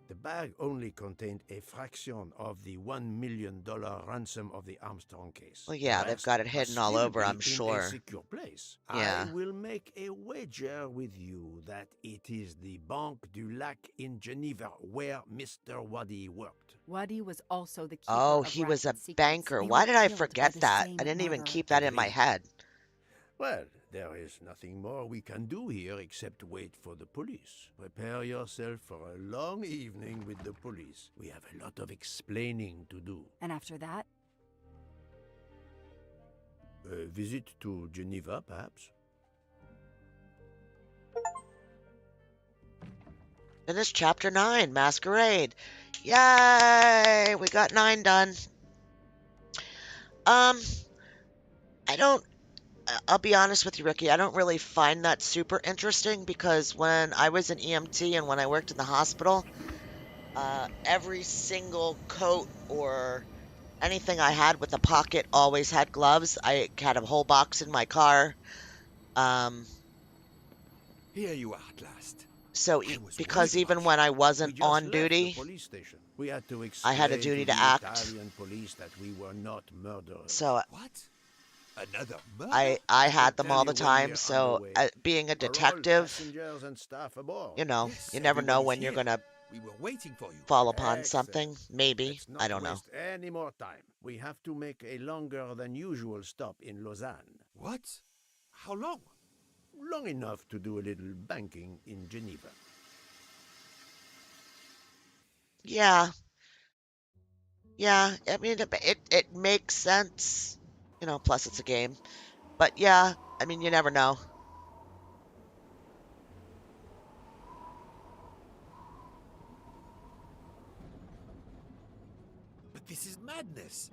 The bag only contained a fraction of the $1 million ransom of the Armstrong case. Well, yeah, The they've rest got it must hidden all still over, be I'm in sure. a secure place. Yeah. I will make a wager with you that it is the Banque du Lac in Geneva where Mr. Waddy worked. Waddy was also the keeper Oh, of he was a Ratchet's secrets. banker. They Why were did I killed forget by the that? same I didn't even murderer. keep that in my Agreed. head. Well, there is nothing more we can do here except wait for the police. Prepare yourself for a long evening with the police. We have a lot of explaining to do. And after that? A visit to Geneva, perhaps? Finished chapter 9, Masquerade. Yay! We got 9 done. I'll be honest with you, Ricky, I don't really find that super interesting because when I was an EMT and when I worked in the hospital, every single coat or anything I had with a pocket always had gloves. I had a whole box in my car. Here you are at last. So I was because worried even about when I We wasn't just on left duty, the police station. We had to I had a explain duty to to the act. Italian police that we were not murderers. so What? Another murder? I had them Tell all you the when time. we're So underway. being a Are all detective, passengers and staff aboard? you know, Yes, you never know everyone when is you're here. gonna We were waiting for you. fall upon Excellent. something. Maybe. Let's not I don't know. waste any more time. We have to make a longer than usual stop in Lausanne. What? How long? Long enough to do a little banking in Geneva. Yeah. Yeah. I mean, it makes sense. You know, plus it's a game. But yeah, I mean, you never know. But this is madness.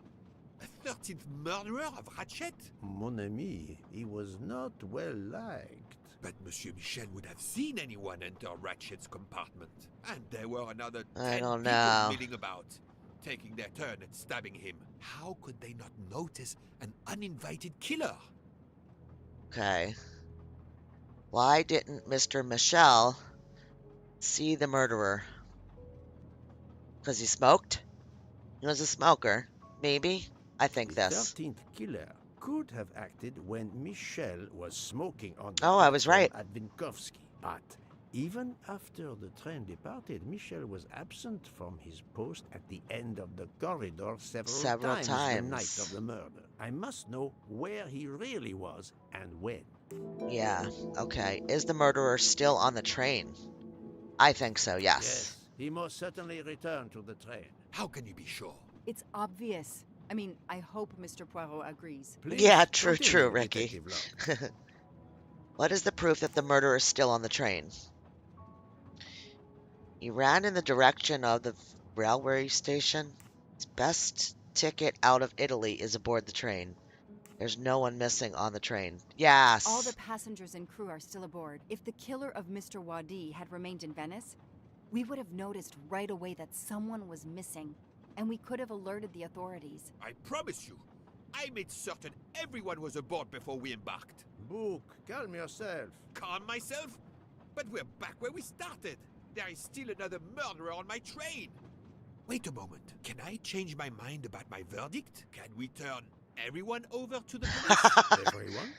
A 13th murderer of Ratchet? Mon ami, he was not well liked. But Monsieur Michel would have seen anyone enter Ratchet's compartment. And there were another I 10 don't people know. milling about, taking their turn at stabbing him. How could they not notice an uninvited killer? Okay. Why didn't Mr. Michel see the murderer? Because he smoked? He was a smoker. Maybe? I think The this. 13th killer could have acted when Michel was smoking on the Oh, I was platform right. at Vinkovsky. But even after the train departed, Michel was absent from his post at the end of the corridor several times the night times. of the murder. I must know where he really was and when. Yeah, okay. Is the murderer still on the train? I think so, yes. He most certainly returned to the train. How can you be sure? It's obvious. I mean, I hope Mr. Poirot agrees. Please Yeah, true, continue, Ricky. Detective Locke. What is the proof that the murderer is still on the train? He ran in the direction of the railway station. His best ticket out of Italy is aboard the train. There's no one missing on the train. Yes. All the passengers and crew are still aboard. If the killer of Mr. Wadi had remained in Venice, we would have noticed right away that someone was missing, and we could have alerted the authorities. I promise you, I made certain everyone was aboard before we embarked. Book, calm yourself. Calm myself? But we're back where we started. There is still another murderer on my train. Wait a moment. Can I change my mind about my verdict? Can we turn everyone over to the police? Everyone?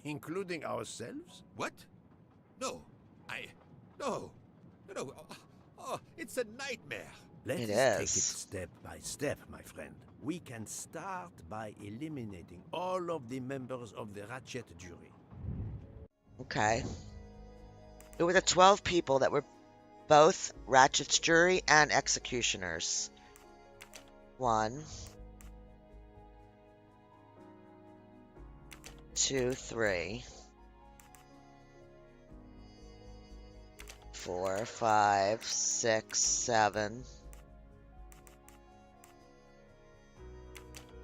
Including ourselves? What? No. No. No. Oh, it's a nightmare. Let's It take it is. step by step, my friend. We can start by eliminating all of the members of the Ratchet jury. Okay. Who were the 12 people that were both Ratchet's jury and executioners? 1, 2, 3, 4, 5, 6, 7,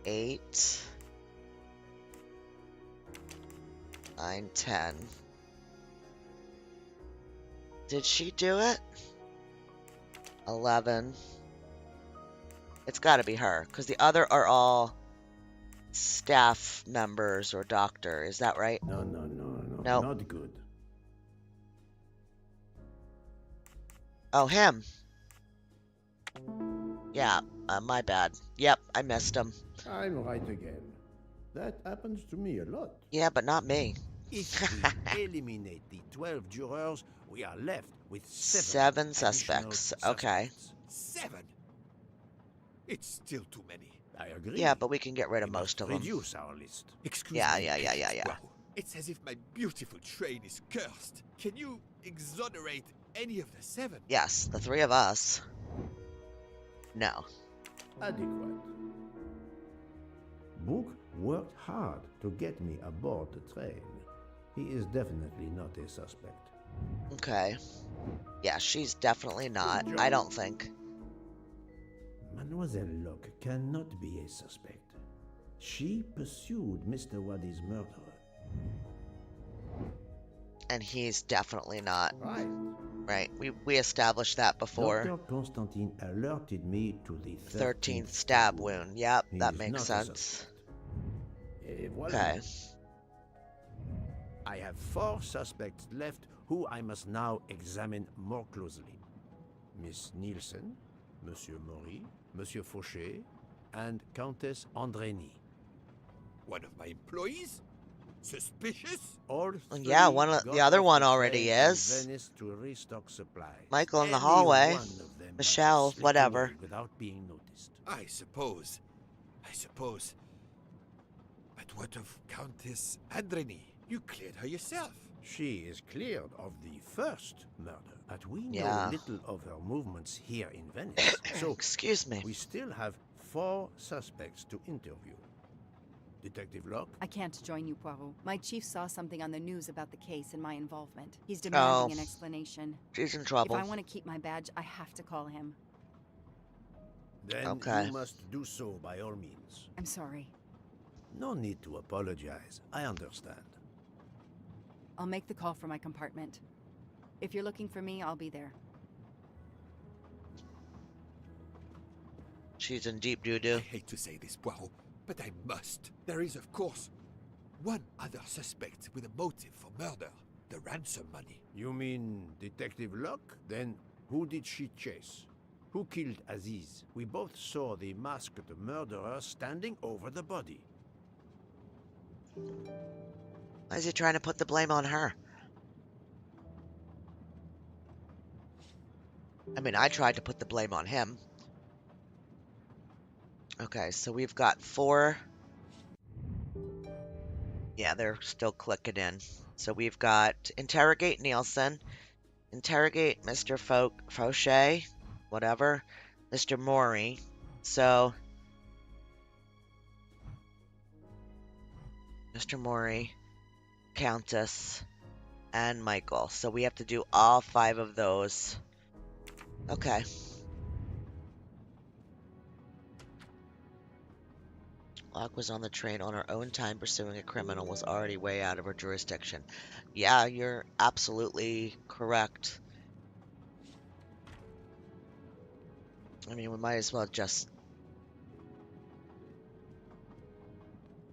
8, 9, 10. Did she do it? 11. It's got to be her, because the other are all staff members or doctor. Is that right? No, Nope. not good. Oh, him. Yeah, my bad. Yep, I missed him. I'm right again. That happens to me a lot. Yeah, but not me. If we eliminate the 12 jurors, we are left with 7 additional suspects. Okay. suspects. 7? It's still too many. I agree. Yeah, but we can get rid of We most must of them. reduce our list. Excuse Yeah, me. yeah. Wow. It's as if my beautiful train is cursed. Can you exonerate any of the 7? Yes, the 3 of us. No. Adequate. Book worked hard to get me aboard the train. He is definitely not a suspect. Okay. Yeah, she's definitely not. Good I job. don't think. Mademoiselle Locke cannot be a suspect. She pursued Mr. Wadi's murderer. And he's definitely not. Right. Right. We established that before. Dr. Constantine alerted me to the 13th stab wound. Yep, He that is makes not a sense. suspect. Voilà. Okay. I have 4 suspects left who I must now examine more closely. Miss Nielsen, Monsieur Maury, Monsieur Fauché, and Countess Andrény. One of my employees? Suspicious? All Yeah, three one of- got the other off one the already train in is. Venice to restock supplies. Michael in the Any hallway. one of them might have Michelle, slipped whatever. away without being noticed. I suppose. But what of Countess Andrény? You cleared her yourself. She is cleared of the first murder, but we know Yeah. little of her movements here in Venice. So Excuse me. we still have 4 suspects to interview. Detective Locke? I can't join you, Poirot. My chief saw something on the news about the case and my involvement. He's demanding an explanation. She's in If trouble. I want to keep my badge, I have to call him. Then Okay. you must do so by all means. I'm sorry. No need to apologize. I understand. I'll make the call for my compartment. If you're looking for me, I'll be there. She's in deep I doo-doo. hate to say this, Poirot, but I must. There is, of course, one other suspect with a motive for murder. The ransom money. You mean Detective Locke? Then who did she chase? Who killed Aziz? We both saw the masked murderer standing over the body. Why is he trying to put the blame on her? I mean, I tried to put the blame on him. Okay, so we've got 4. Yeah, they're still clicking in. So we've got interrogate Nielsen, interrogate Mr. Fauché, whatever, Mr. Maury. So Mr. Maury, Countess, and Michael. So we have to do all 5 of those. Okay. Locke was on the train on her own time pursuing a criminal, was already way out of her jurisdiction. Yeah, you're absolutely correct. I mean, we might as well just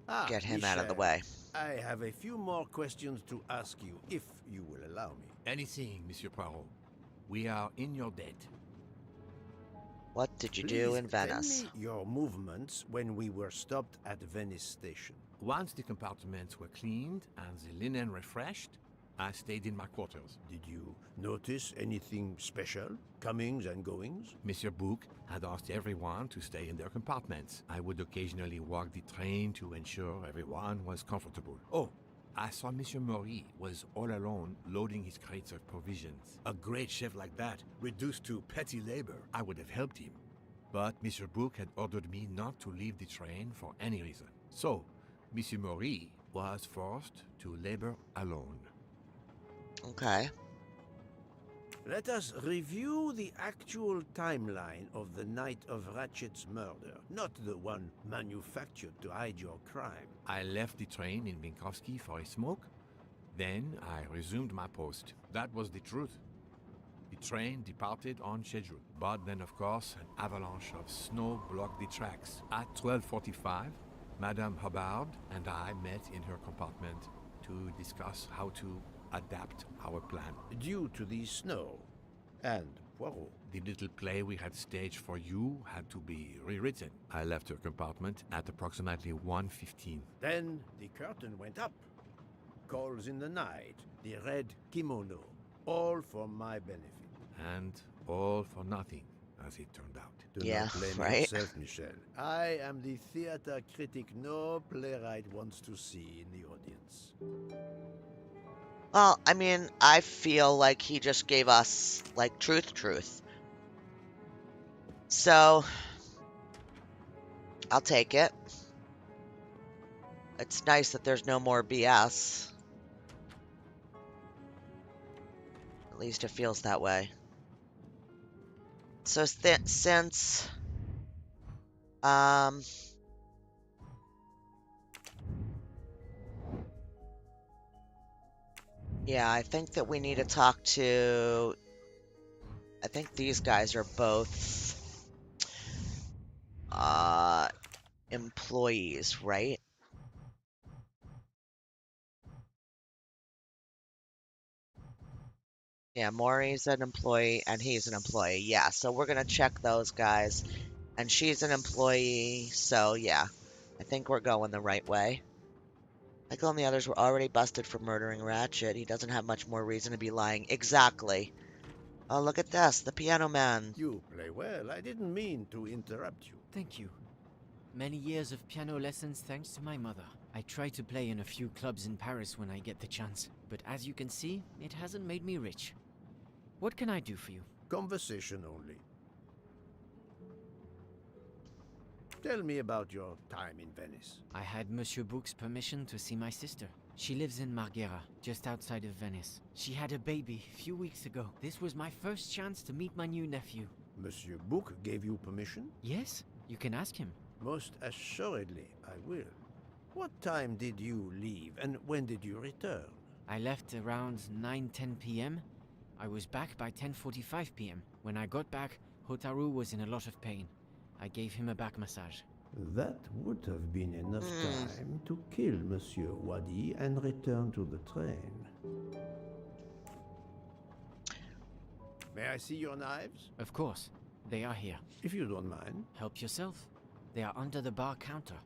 Ah, get him out of the Michel, way. I have a few more questions to ask you, if you will allow me. Anything, Monsieur Poirot. We are in your debt. What did you do Please in tell Venice? me your movements when we were stopped at Venice Station. Once the compartments were cleaned and the linen refreshed, I stayed in my quarters. Did you notice anything special? Comings and goings? Monsieur Bouc had asked everyone to stay in their compartments. I would occasionally walk the train to ensure everyone was comfortable. Oh, I saw Monsieur Maury was all alone loading his crates of provisions. A great chef like that, reduced to petty labor, I would have helped him. But Monsieur Bouc had ordered me not to leave the train for any reason. So, Monsieur Maury was forced to labor alone. Okay. Let us review the actual timeline of the night of Ratchet's murder, not the one manufactured to hide your crime. I left the train in Minkowski for a smoke. Then I resumed my post. That was the truth. The train departed on schedule. But then, of course, an avalanche of snow blocked the tracks. At 12:45, Madame Hubbard and I met in her compartment to discuss how to adapt our plan. Due to the snow and Poirot. The little play we had staged for you had to be rewritten. I left her compartment at approximately 1:15. Then the curtain went up. Calls in the night, the red kimono, all for my benefit. And all for nothing, as it turned out. Do Yeah, not blame right. yourself, Michel. I am the theater critic no playwright wants to see in the audience. Well, I mean, I feel like he just gave us, like, truth. So, I'll take it. It's nice that there's no more BS. At least it feels that way. So, since, yeah, I think that we need to talk to, I think these guys are both, employees, right? Yeah, Maury's an employee and he's an employee. Yeah, so we're gonna check those guys. And she's an employee, so yeah. I think we're going the right way. Michael and the others were already busted for murdering Ratchet. He doesn't have much more reason to be lying. Exactly. Oh, look at this, the piano man. You play well. I didn't mean to interrupt you. Thank you. Many years of piano lessons thanks to my mother. I try to play in a few clubs in Paris when I get the chance, but as you can see, it hasn't made me rich. What can I do for you? Conversation only. Tell me about your time in Venice. I had Monsieur Bouc's permission to see my sister. She lives in Marghera, just outside of Venice. She had a baby a few weeks ago. This was my first chance to meet my new nephew. Monsieur Bouc gave you permission? Yes, you can ask him. Most assuredly, I will. What time did you leave, and when did you return? I left around 9:10 p.m. I was back by 10:45 p.m. When I got back, Hotaru was in a lot of pain. I gave him a back massage. That would have been enough time to kill Monsieur Wadi and return to the train. May I see your knives? Of course, they are here. If you don't mind. Help yourself. They are under the bar counter.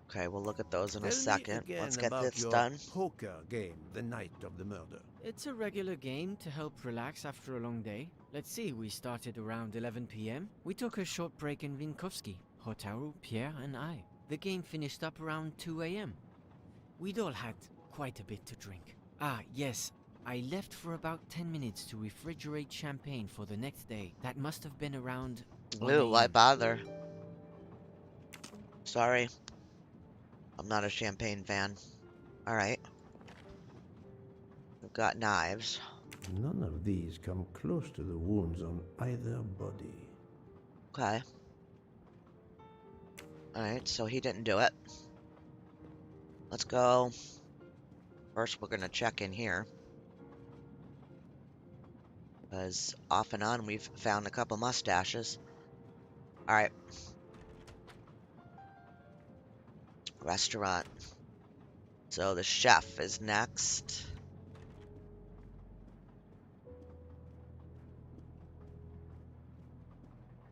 Okay, we'll look at those in Tell a me second. again Let's get about this your done. poker game the night of the murder. It's a regular game to help relax after a long day. Let's see, we started around 11 p.m. We took a short break in Minkowski, Hotaru, Pierre, and I. The game finished up around 2 a.m. We'd all had quite a bit to drink. Ah, yes, I left for about 10 minutes to refrigerate champagne for the next day. That must have been around 1 Ooh, why a.m. bother? Sorry. I'm not a champagne fan. Alright. We've got knives. None of these come close to the wounds on either body. Okay. Alright, so he didn't do it. Let's go. First, we're going to check in here. Because off and on, we've found a couple mustaches. Alright. Restaurant. So the chef is next.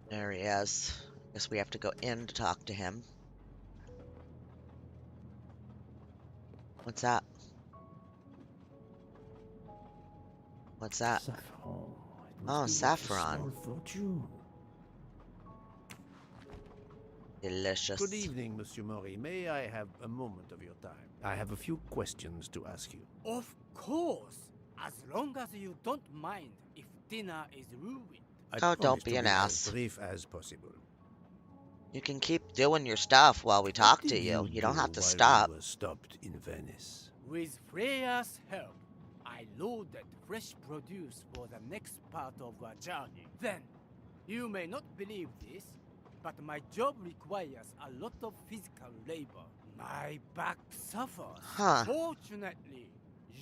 There he is. Guess we have to go in to talk to him. What's that? What's that? Saffron. It must Oh, be worth a saffron. small fortune. Delicious. Good evening, Monsieur Maury. May I have a moment of your time? I have a few questions to ask you. Of course, as long as you don't mind if dinner is ruined. I Oh, don't promise be to an as ass. brief as possible. You can keep doing your stuff while we talk What to did you. You don't do have to while stop. We were stopped in Venice. With Freya's help, I loaded fresh produce for the next part of our journey. Then, you may not believe this, but my job requires a lot of physical labor. My back suffers. Huh. Fortunately,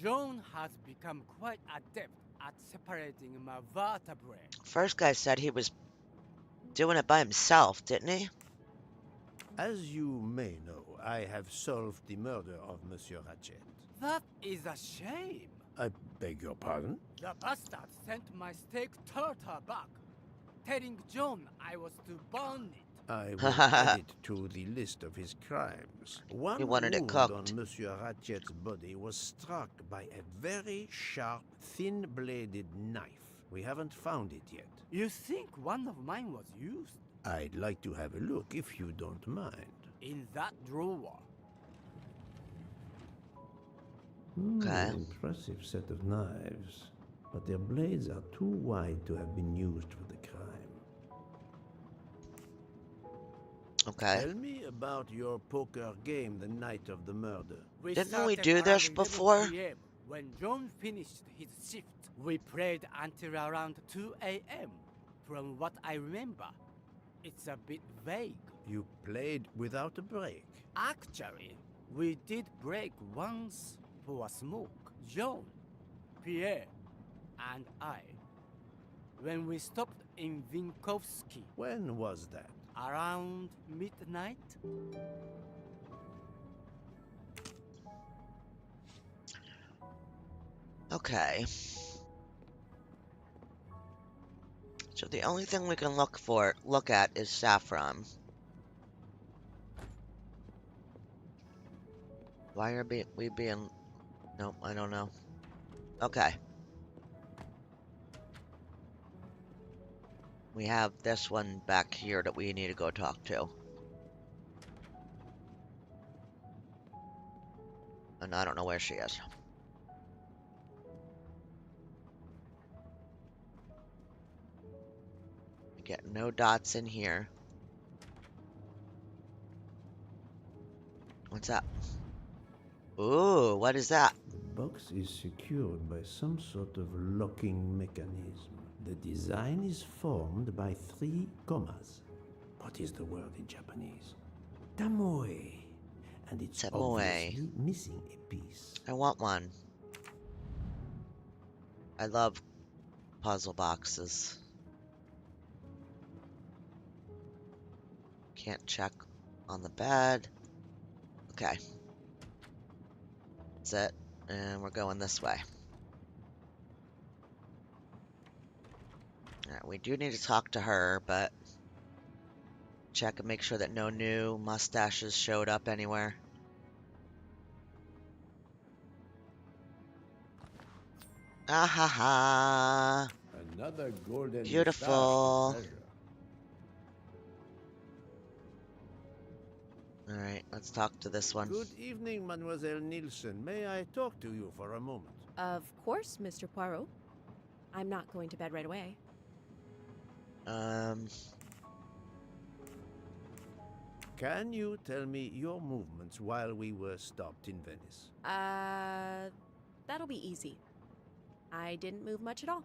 Jean has become quite adept at separating my vertebrae. First guy said he was doing it by himself, didn't he? As you may know, I have solved the murder of Monsieur Ratchet. That is a shame. I beg your pardon? The bastard sent my steak tartar back, telling John I was to burn it. I will add it to the list of his crimes. One He wanted it wound cooked. on Monsieur Ratchet's body was struck by a very sharp, thin-bladed knife. We haven't found it yet. You think one of mine was used? I'd like to have a look if you don't mind. In that drawer. Okay. Impressive set of knives, but their blades are too wide to have been used for the crime. Okay. Tell me about your poker game the night of the murder. Didn't we started do this around 11 before? PM. When John finished his shift, we played until around 2 a.m. From what I remember, it's a bit vague. You played without a break. Actually, we did break once for a smoke. John, Pierre, and I. When we stopped in Vinkovsky When was that? around midnight. Okay. So the only thing we can look at is saffron. Why are we being... Nope, I don't know. Okay. We have this one back here that we need to go talk to. And I don't know where she is. I get no dots in here. What's that? Ooh, what is that? The box is secured by some sort of locking mechanism. The design is formed by 3 commas. What is the word in Japanese? Tamoe. And it's Tamoe. obviously missing a piece. I want one. I love puzzle boxes. Can't check on the bed. Okay. That's it. And we're going this way. Alright, we do need to talk to her, but check and make sure that no new mustaches showed up anywhere. Ah ha ha. Another golden Beautiful. Alright, let's talk to this one. Good evening, Mademoiselle Nielsen. May I talk to you for a moment? Of course, Mr. Poirot. I'm not going to bed right away. Can you tell me your movements while we were stopped in Venice? That'll be easy. I didn't move much at all.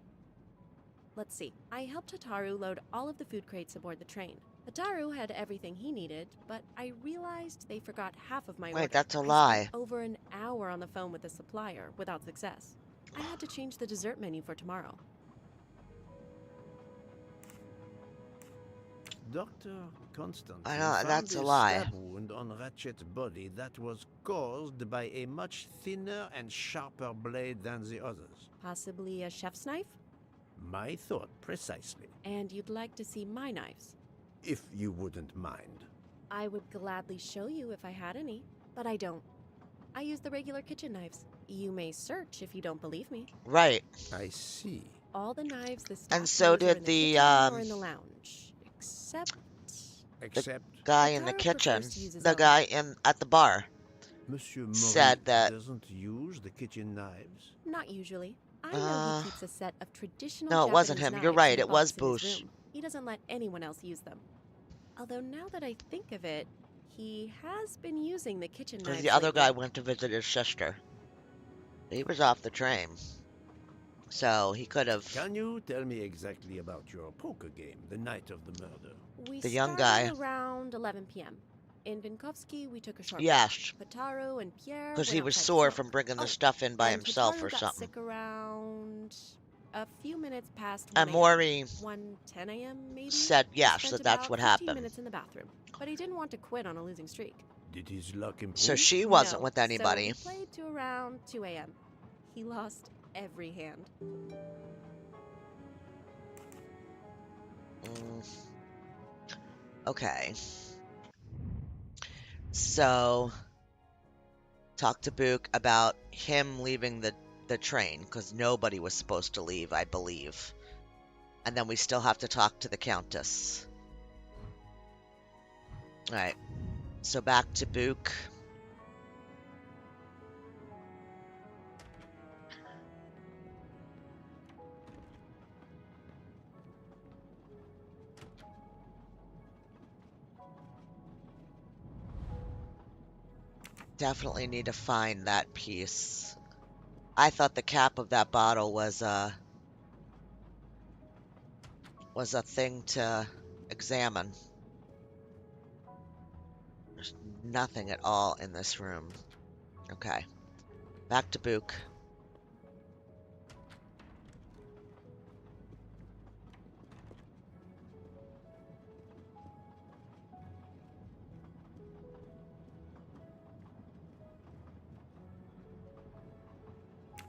Let's see. I helped Hataru load all of the food crates aboard the train. Hataru had everything he needed, but I realized they forgot half of my order. Wait, that's a I lie. spent over an hour on the phone with the supplier without success. I had to change the dessert menu for tomorrow. Dr. Constantine I know, found that's a a lie. stab wound on Ratchet's body that was caused by a much thinner and sharper blade than the others. Possibly a chef's knife? My thought, precisely. And you'd like to see my knives? If you wouldn't mind. I would gladly show you if I had any, but I don't. I use the regular kitchen knives. You may search if you don't believe me. Right. I see. All the knives the staff And so use are did in the, kitchen or in the lounge, Except guy in the Hataru kitchen, prefers to use his the own. guy at the bar, Monsieur Maury said that doesn't use the kitchen knives. Not usually. I know he keeps a set of traditional no, it wasn't Japanese him. You're knives right. in a It was box in his Boosh. room. He doesn't let anyone else use them. Although now that I think of it, he has been using the kitchen Because knives the other lately. guy went to visit his sister. He was off the train. So he could have. Can you tell me exactly about your poker game the night of the murder? We The young started guy. around 11 p.m. In Vinkovsky, we took a short Yes. break. Hataru and Pierre Because he went was outside to sore smoke. from bringing the Oh, stuff in by and himself Hataru or got something. sick around a few minutes past 1 And a.m. Maury 1:10 a.m. maybe? said He yes, spent that that's about what 15 happened. minutes in the bathroom, but he didn't want to quit on a losing streak. Did his luck improve? So she wasn't No, with anybody. So he played to around 2 a.m. He lost every hand. Okay. So, talk to Book about him leaving the train, because nobody was supposed to leave, I believe. And then we still have to talk to the Countess. Alright. So back to Book. Definitely need to find that piece. I thought the cap of that bottle was a thing to examine. There's nothing at all in this room. Okay. Back to Book.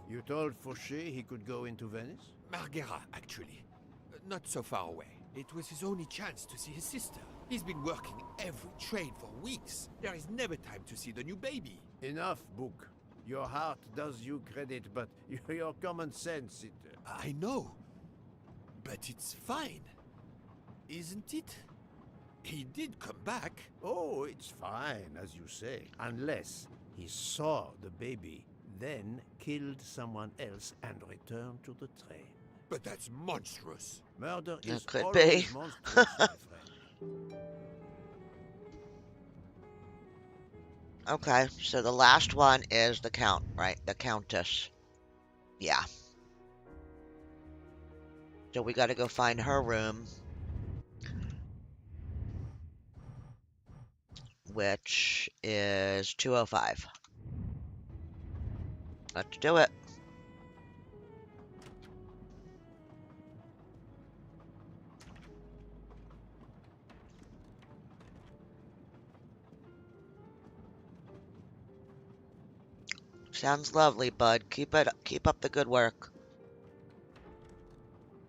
You told Fauché he could go into Venice? Marghera, actually. Not so far away. It was his only chance to see his sister. He's been working every train for weeks. There is never time to see the new baby. Enough, Book. Your heart does you credit, but your common sense, it... I know. But it's fine. Isn't it? He did come back. Oh, it's fine, as you say. Unless he saw the baby, then killed someone else and returned to the train. But that's monstrous. Murder That is could always be. monstrous, my friend. Okay, so the last one is the Count, right? The Countess. Yeah. So we gotta go find her room. Which is 205. Let's do it. Sounds lovely, bud. Keep up the good work.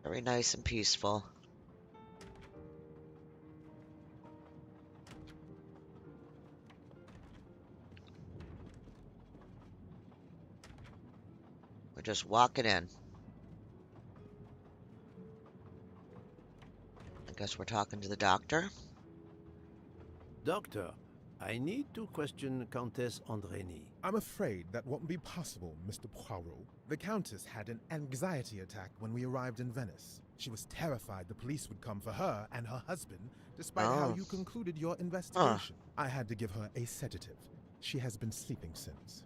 Very nice and peaceful. We're just walking in. I guess we're talking to the doctor. Doctor, I need to question Countess Andrény. I'm afraid that won't be possible, Mr. Poirot. The Countess had an anxiety attack when we arrived in Venice. She was terrified the police would come for her and her husband, despite how you concluded your investigation. I had to give her a sedative. She has been sleeping since.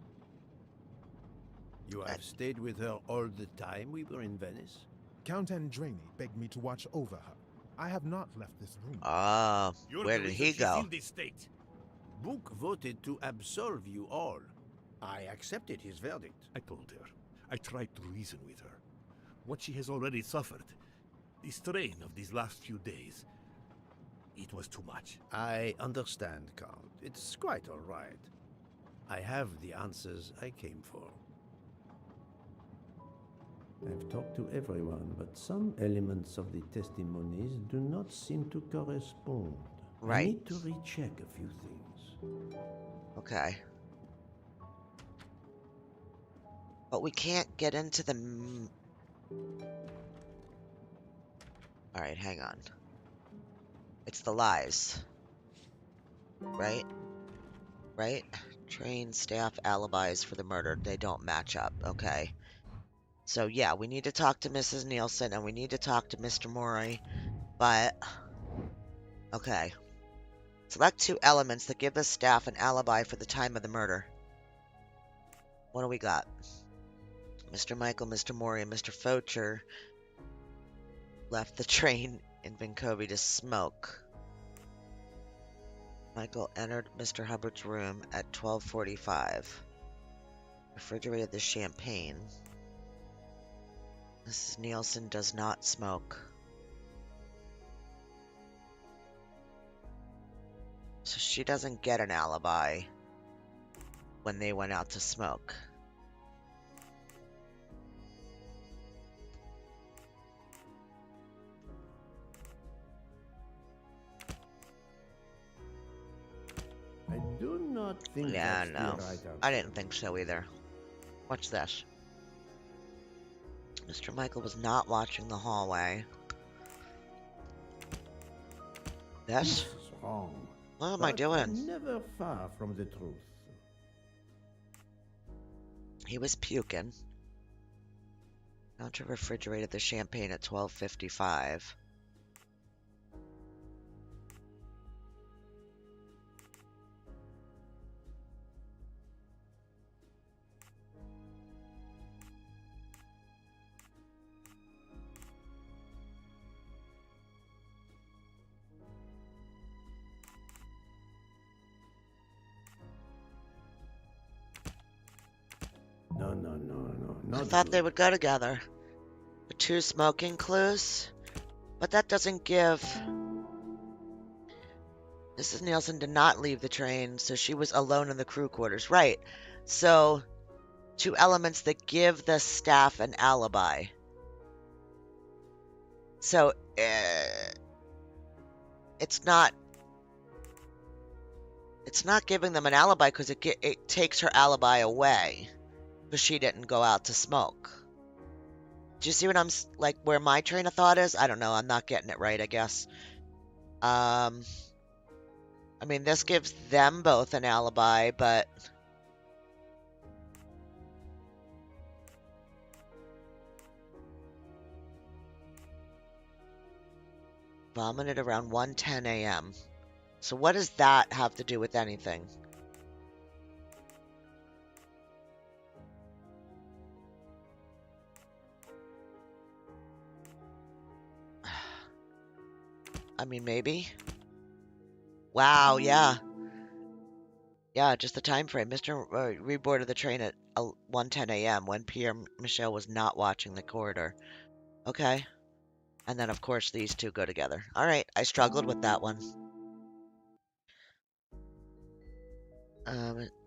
You have stayed with her all the time we were in Venice? Count Andreni begged me to watch over her. I have not left this room. You're Where the did reason he she's go? in this state. Book voted to absolve you all. I accepted his verdict. I told her. I tried to reason with her. What she has already suffered, the strain of these last few days, it was too much. I understand, Count. It's quite all right. I have the answers I came for. I've talked to everyone, but some elements of the testimonies do not seem to correspond. Right. I need to recheck a few things. Okay. But we can't get into the... Alright, hang on. It's the lies. Right? Right? Train staff alibis for the murder. They don't match up. Okay. So, yeah, we need to talk to Mrs. Nielsen and we need to talk to Mr. Mori. But... Okay. Select 2 elements that give the staff an alibi for the time of the murder. What do we got? Mr. Michael, Mr. Mori, and Mr. Focher left the train in Vinkovi to smoke. Michael entered Mr. Hubbard's room at 12:45. Refrigerated the champagne. Mrs. Nielsen does not smoke. So she doesn't get an alibi when they went out to smoke. I do not think Yeah, that's no. the right answer. I didn't think so either. Watch this. Mr. Michael was not watching the hallway. This? This is wrong. What am I But doing? Never far from the truth. He was puking. Counter refrigerated the champagne at 12:55. No, I thought they would go together. The 2 smoking clues? But that doesn't give... Mrs. Nielsen did not leave the train, so she was alone in the crew quarters. Right. So, 2 elements that give the staff an alibi. So, it's not giving them an alibi because it takes her alibi away. Because she didn't go out to smoke. Do you see what I'm, like, where my train of thought is? I don't know, I'm not getting it right, I guess. I mean, this gives them both an alibi, but... Vomited around 1:10 a.m. So what does that have to do with anything? I mean, maybe. Wow, yeah. Yeah, just the time frame. Mr. Reboarded the train at 1:10 a.m. when Pierre Michel was not watching the corridor. Okay. And then, of course, these 2 go together. All right, I struggled with that one.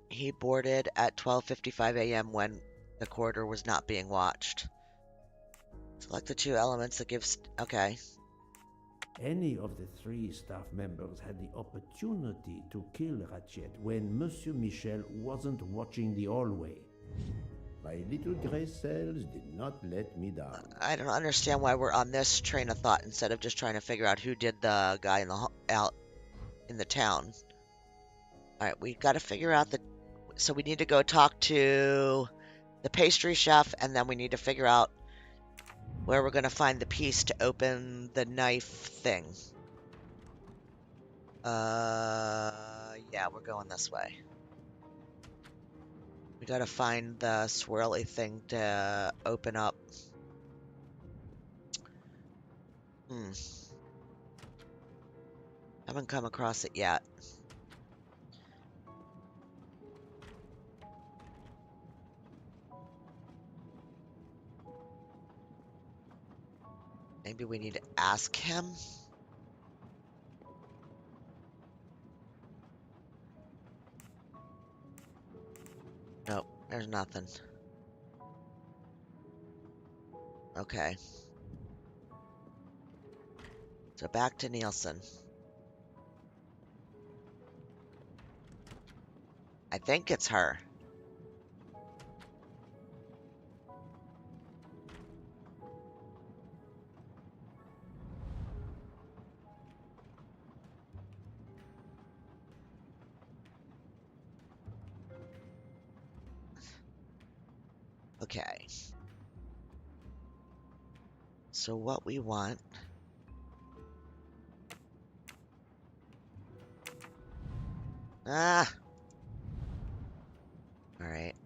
He boarded at 12:55 a.m. when the corridor was not being watched. Select the 2 elements that gives... Okay. Any of the 3 staff members had the opportunity to kill Ratchet when Monsieur Michel wasn't watching the hallway. My little gray cells did not let me down. I don't understand why we're on this train of thought instead of just trying to figure out who did the guy out in the town. Alright, we've got to figure out the... So we need to go talk to the pastry chef, and then we need to figure out where we're going to find the piece to open the knife thing. Yeah, we're going this way. We gotta find the swirly thing to open up. Haven't come across it yet. Maybe we need to ask him. Nope, there's nothing. Okay. So back to Nielsen. I think it's her. Okay. So what we want... Ah! Alright.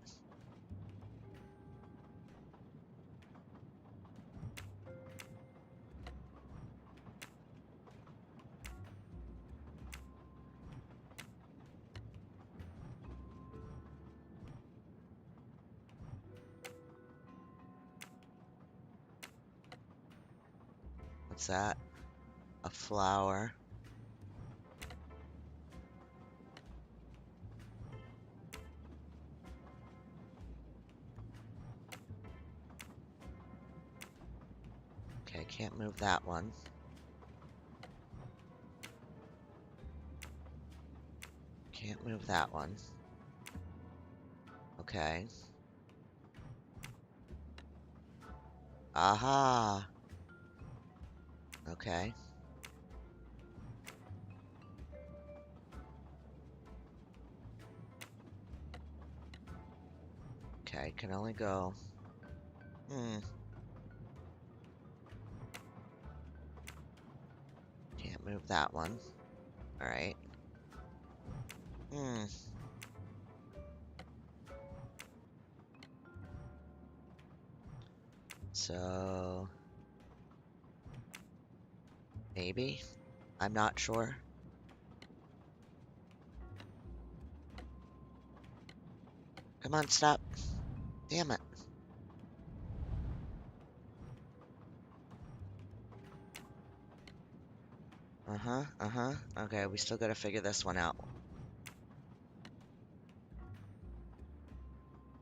What's that? A flower. Okay, can't move that one. Can't move that one. Okay. Aha! Okay. Okay, can only go... Can't move that one. Alright. So... Maybe? I'm not sure. Come on, stop. Damn it. Okay, we still gotta figure this one out.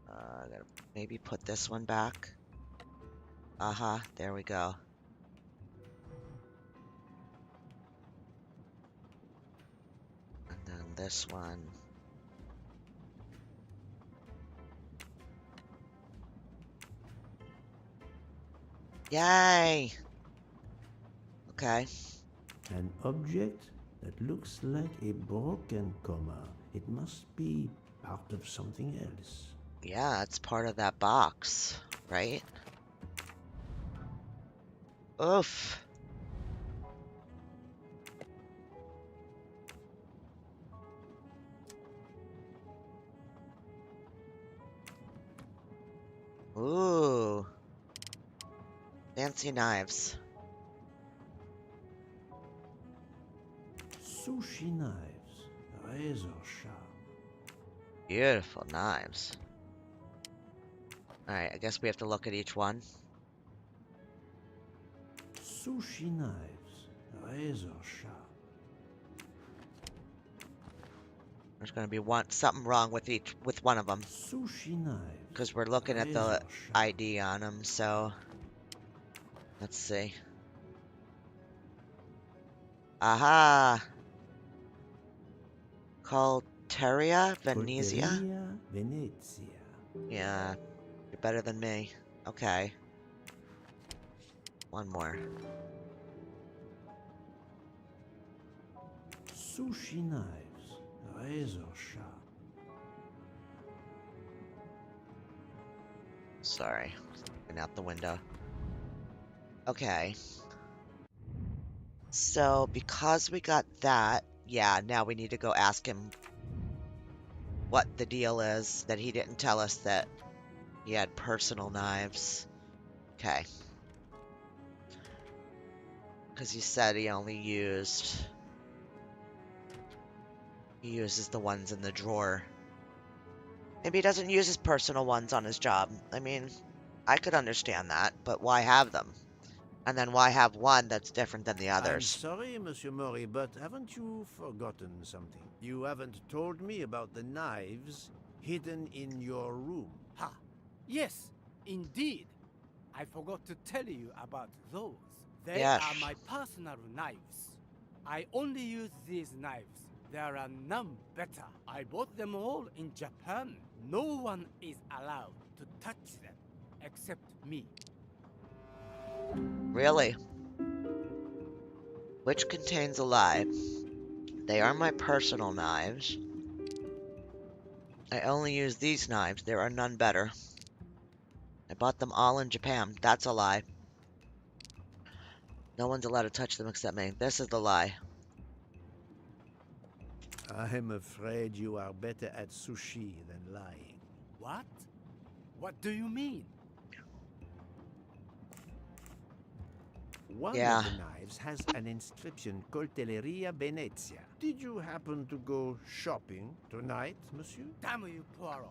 Gotta maybe put this one back. There we go. And then this one. Yay! Okay. An object that looks like a broken comma. It must be part of something else. Yeah, it's part of that box, right? Oof. Ooh. Fancy knives. Sushi knives, razor sharp. Beautiful knives. Alright, I guess we have to look at each one. Sushi knives, razor sharp. There's gonna be something wrong with one of them. Sushi knives. Because we're looking at the ID on them, so... Let's see. Aha! Calteria Venezia? Venezia. Yeah, you're better than me. Okay. One more. Sushi knives, razor sharp. Sorry. Looking out the window. Okay. So, because we got that, yeah, now we need to go ask him what the deal is, that he didn't tell us that he had personal knives. Okay. Because he said he only uses the ones in the drawer. Maybe he doesn't use his personal ones on his job. I mean, I could understand that, but why have them? And then why have one that's different than the I'm others? sorry, Monsieur Mori, but haven't you forgotten something? You haven't told me about the knives hidden in your room. Ha! Yes, indeed. I forgot to tell you about those. They Yes. are my personal knives. I only use these knives. There are none better. I bought them all in Japan. No one is allowed to touch them except me. Really? Which contains a lie. They are my personal knives. I only use these knives. There are none better. I bought them all in Japan. That's a lie. No one's allowed to touch them except me. This is the lie. I'm afraid you are better at sushi than lying. What? What do you mean? One Yeah. of the knives has an inscription, Coltelleria Venezia. Did you happen to go shopping tonight, monsieur? Damn you, Poirot.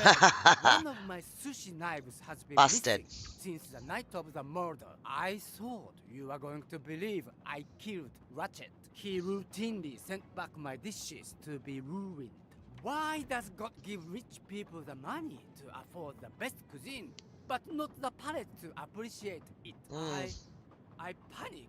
Well, one of my sushi knives has been Busted. missing since the night of the murder. I thought you were going to believe I killed Ratchet. He routinely sent back my dishes to be ruined. Why does God give rich people the money to afford the best cuisine, but not the palate to appreciate it? I panicked.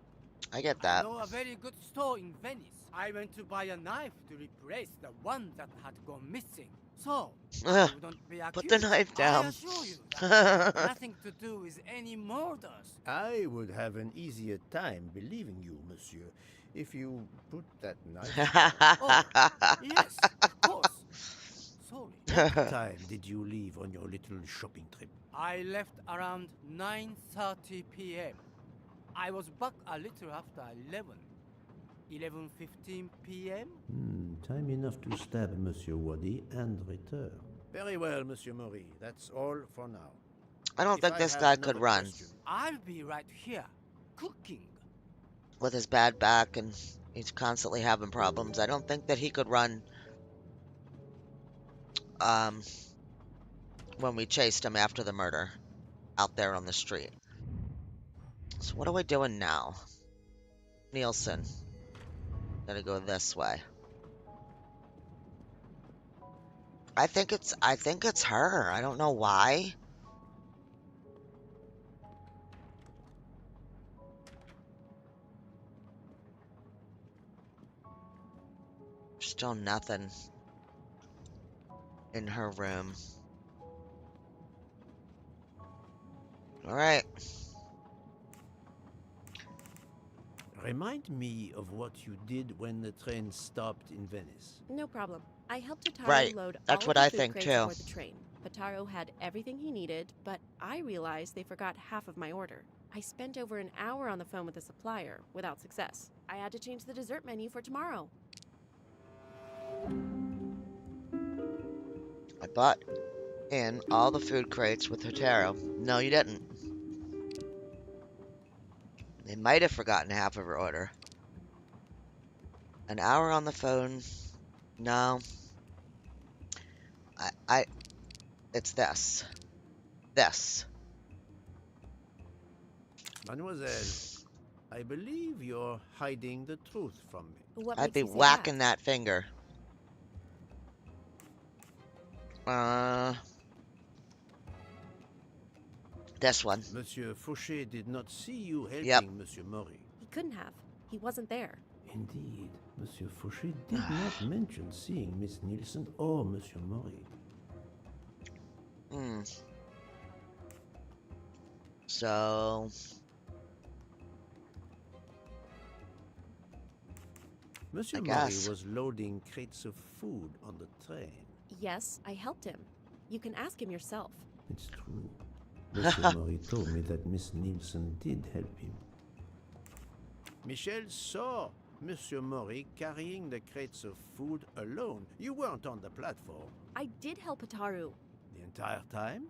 I get I that. know a very good store in Venice. I went to buy a knife to replace the one that had gone missing. So, Ugh, you don't be accused. put the knife down. I assure you that it has nothing to do with any murders. I would have an easier time believing you, monsieur, if you put that knife. Yes, of course. Sorry. What time did you leave on your little shopping trip? I left around 9:30 p.m. I was back a little after 11. 11:15 p.m. Time enough to stab Monsieur Wadi and return. Very well, Monsieur Mori. That's all for now. I don't If think I this have guy another could run question- I'll be right here, cooking. with his bad back and he's constantly having problems. I don't think that he could run when we chased him after the murder out there on the street. So what are we doing now? Nielsen. Gotta go this way. I think it's her. I don't know why. Still nothing in her room. All right. Remind me of what you did when the train stopped in Venice. No problem. I helped Taro Right. load That's all what of the I food think, crates too. aboard the train. But Taro had everything he needed, but I realized they forgot half of my order. I spent over an hour on the phone with the supplier, without success. I had to change the dessert menu for tomorrow. I bought in all the food crates with Hotaro. No, you didn't. They might have forgotten half of her order. An hour on the phone. No. It's this. This. Mademoiselle, I believe you're hiding the truth from me. What I'd makes be you say whacking that? that finger. This one. Monsieur Fauché did not see you helping Yep. Monsieur Mori. He couldn't have. He wasn't there. Indeed, Monsieur Fauché did not mention seeing Miss Nielsen or Monsieur Mori. So, Monsieur I Mori guess. was loading crates of food on the train. Yes, I helped him. You can ask him yourself. It's true. Monsieur Mori told me that Miss Nielsen did help him. Michel saw Monsieur Mori carrying the crates of food alone. You weren't on the platform. I did help Ataru. The entire time?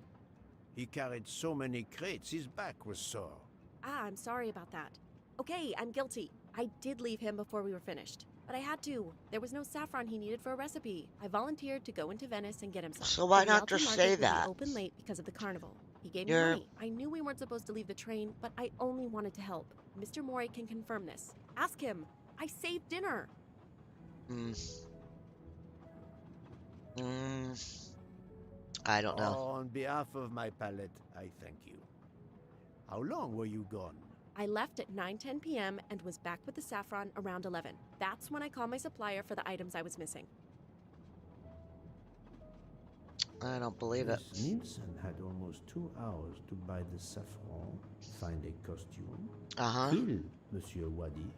He carried so many crates, his back was sore. I'm sorry about that. Okay, I'm guilty. I did leave him before we were finished. But I had to. There was no saffron he needed for a recipe. I volunteered to go into Venice and get him some. So why The not Rialto just market say would be that? open late because of the carnival. He gave me You're- money. I knew we weren't supposed to leave the train, but I only wanted to help. Mr. Mori can confirm this. Ask him. I saved dinner. I don't know. On behalf of my palate, I thank you. How long were you gone? I left at 9:10 p.m. and was back with the saffron around 11. That's when I called my supplier for the items I was missing. I don't believe it. Miss Nielsen had almost 2 hours to buy the saffron, find a costume, kill Monsieur Wadi,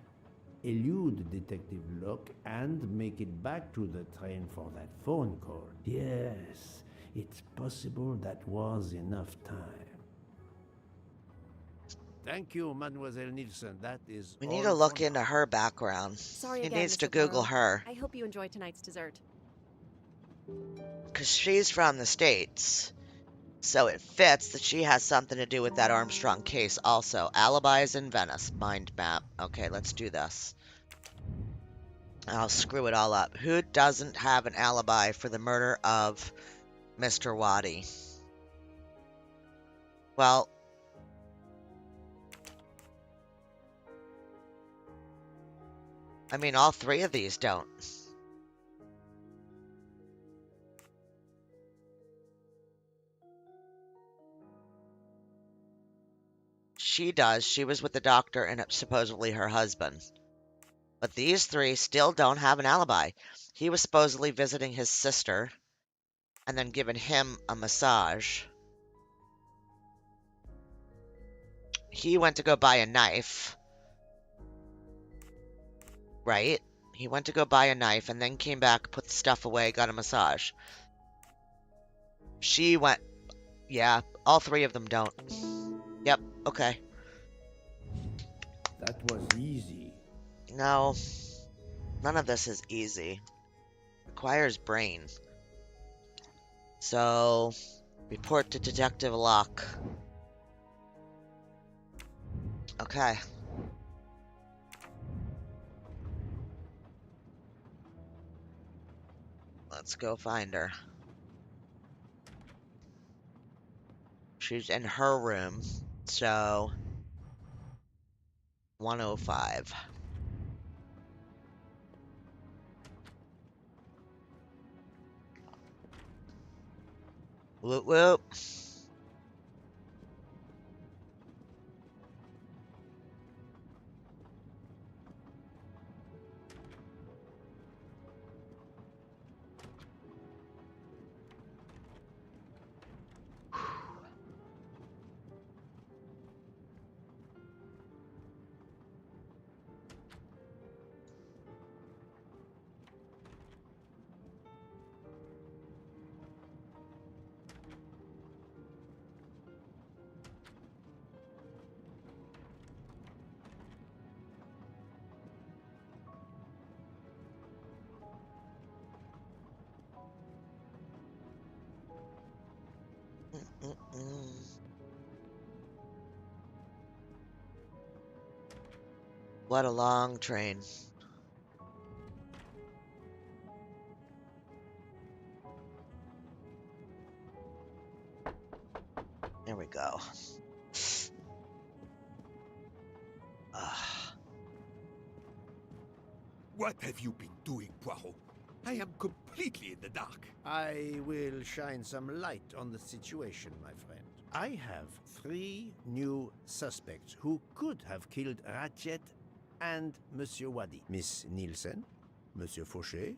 elude Detective Locke, and make it back to the train for that phone call. Yes, it's possible that was enough time. Thank you, Mademoiselle Nielsen. That is We all need to look for into now. her background. Sorry He again, needs Mr. to Google Poirot. her. I hope you enjoy tonight's dessert. Because she's from the States. So it fits that she has something to do with that Armstrong case also. Alibis in Venice. Mind map. Okay, let's do this. I'll screw it all up. Who doesn't have an alibi for the murder of Mr. Wadi? Well, I mean, all three of these don't. She does. She was with the doctor and supposedly her husband. But these three still don't have an alibi. He was supposedly visiting his sister and then giving him a massage. He went to go buy a knife. Right? He went to go buy a knife and then came back, put the stuff away, got a massage. She went... Yeah, all three of them don't. Yep, okay. That was easy. No, none of this is easy. Requires brain. So, report to Detective Locke. Okay. Let's go find her. She's in her room, so 105. Whoop whoop. What a long train. There we go. What have you been doing, Poirot? I am completely in the dark. I will shine some light on the situation, my friend. I have 3 new suspects who could have killed Ratchet and Monsieur Wadi. Miss Nielsen, Monsieur Fauché,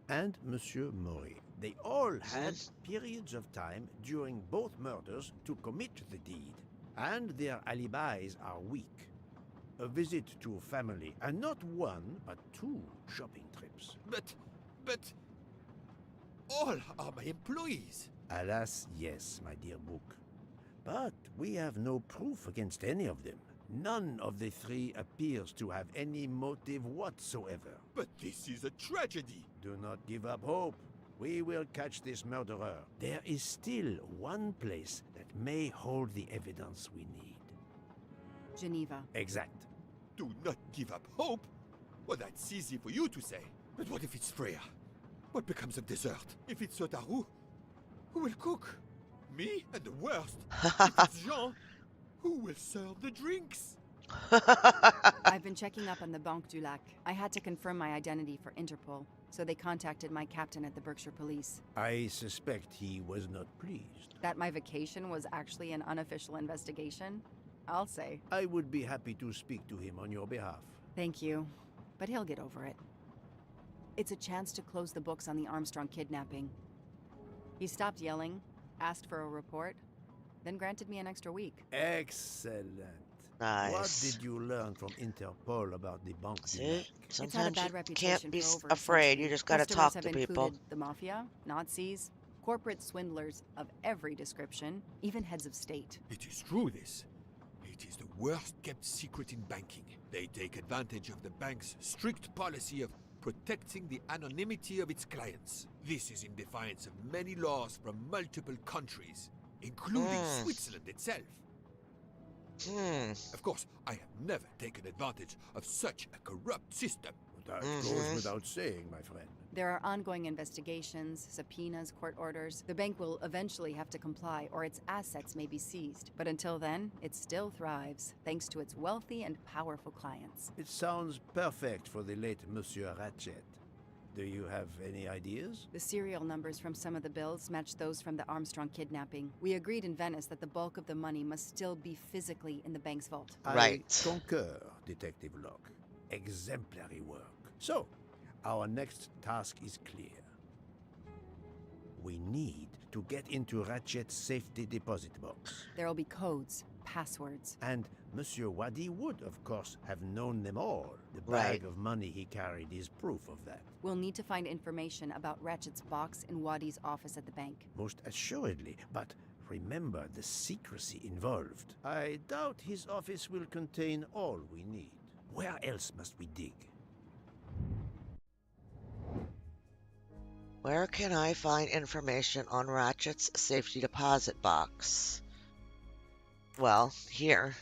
and Monsieur Mori. They all had periods of time during both murders to commit the deed, and their alibis are weak. A visit to family, and not 1, but 2 shopping trips. But all are my employees. Alas, yes, my dear book. But we have no proof against any of them. None of the three appears to have any motive whatsoever. But this is a tragedy. Do not give up hope. We will catch this murderer. There is still one place that may hold the evidence we need. Geneva. Exact. Do not give up hope? Well, that's easy for you to say. But what if it's Freya? What becomes of dessert? If it's Sotaru, who will cook? Me? And the worst, if it's Jean, who will serve the drinks? I've been checking up on the Banque du Lac. I had to confirm my identity for Interpol, so they contacted my captain at the Berkshire Police. I suspect he was not pleased. That my vacation was actually an unofficial investigation? I'll say. I would be happy to speak to him on your behalf. Thank you, but he'll get over it. It's a chance to close the books on the Armstrong kidnapping. He stopped yelling, asked for a report, then granted me an extra week. Excellent. Nice. What did you learn from Interpol about the Banque du Lac? See? Sometimes bad you reputation can't be for over a afraid. century. You just gotta Customers talk have to people. included the mafia, Nazis, corporate swindlers of every description, even heads of state. It is true, this. It is the worst kept secret in banking. They take advantage of the bank's strict policy of protecting the anonymity of its clients. This is in defiance of many laws from multiple countries, including Switzerland itself. Of course, I have never taken advantage of such a corrupt system. That goes without saying, my friend. There are ongoing investigations, subpoenas, court orders. The bank will eventually have to comply, or its assets may be seized. But until then, it still thrives, thanks to its wealthy and powerful clients. It sounds perfect for the late Monsieur Ratchet. Do you have any ideas? The serial numbers from some of the bills match those from the Armstrong kidnapping. We agreed in Venice that the bulk of the money must still be physically in the bank's vault. Right. I concur, Detective Locke. Exemplary work. So, our next task is clear. We need to get into Ratchet's safety deposit box. There will be codes, passwords. And Monsieur Wadi would, of course, have known them all. The bag of money he carried is proof of that. We'll need to find information about Ratchet's box in Wadi's office at the bank. Most assuredly, but remember the secrecy involved. I doubt his office will contain all we need. Where else must we dig? Where can I find information on Ratchet's safety deposit box? Well, here.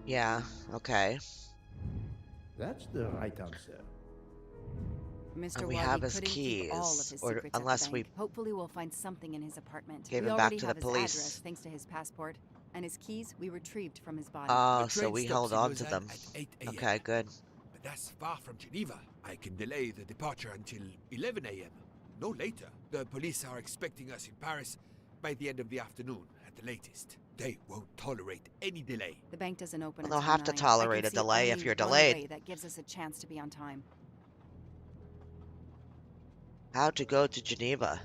Yeah, okay. That's the right answer. Mr. And we Wadi have his couldn't keep all of keys, his or secrets at the unless we bank. Hopefully we'll find something in his apartment. gave We him back already to the have his police. address thanks to his passport, and his keys we retrieved from his body. Oh, The so train we stops held in on to Lausanne them. at 8 a.m. Okay, good. But that's far from Geneva. I can delay the departure until 11 a.m. No later. The police are expecting us in Paris by the end of the afternoon at the latest. They won't tolerate any delay. The bank doesn't open Well, they'll until have to 9. tolerate I can a see delay if only you're one delayed. way that gives us a chance to be on time. How to go to Geneva?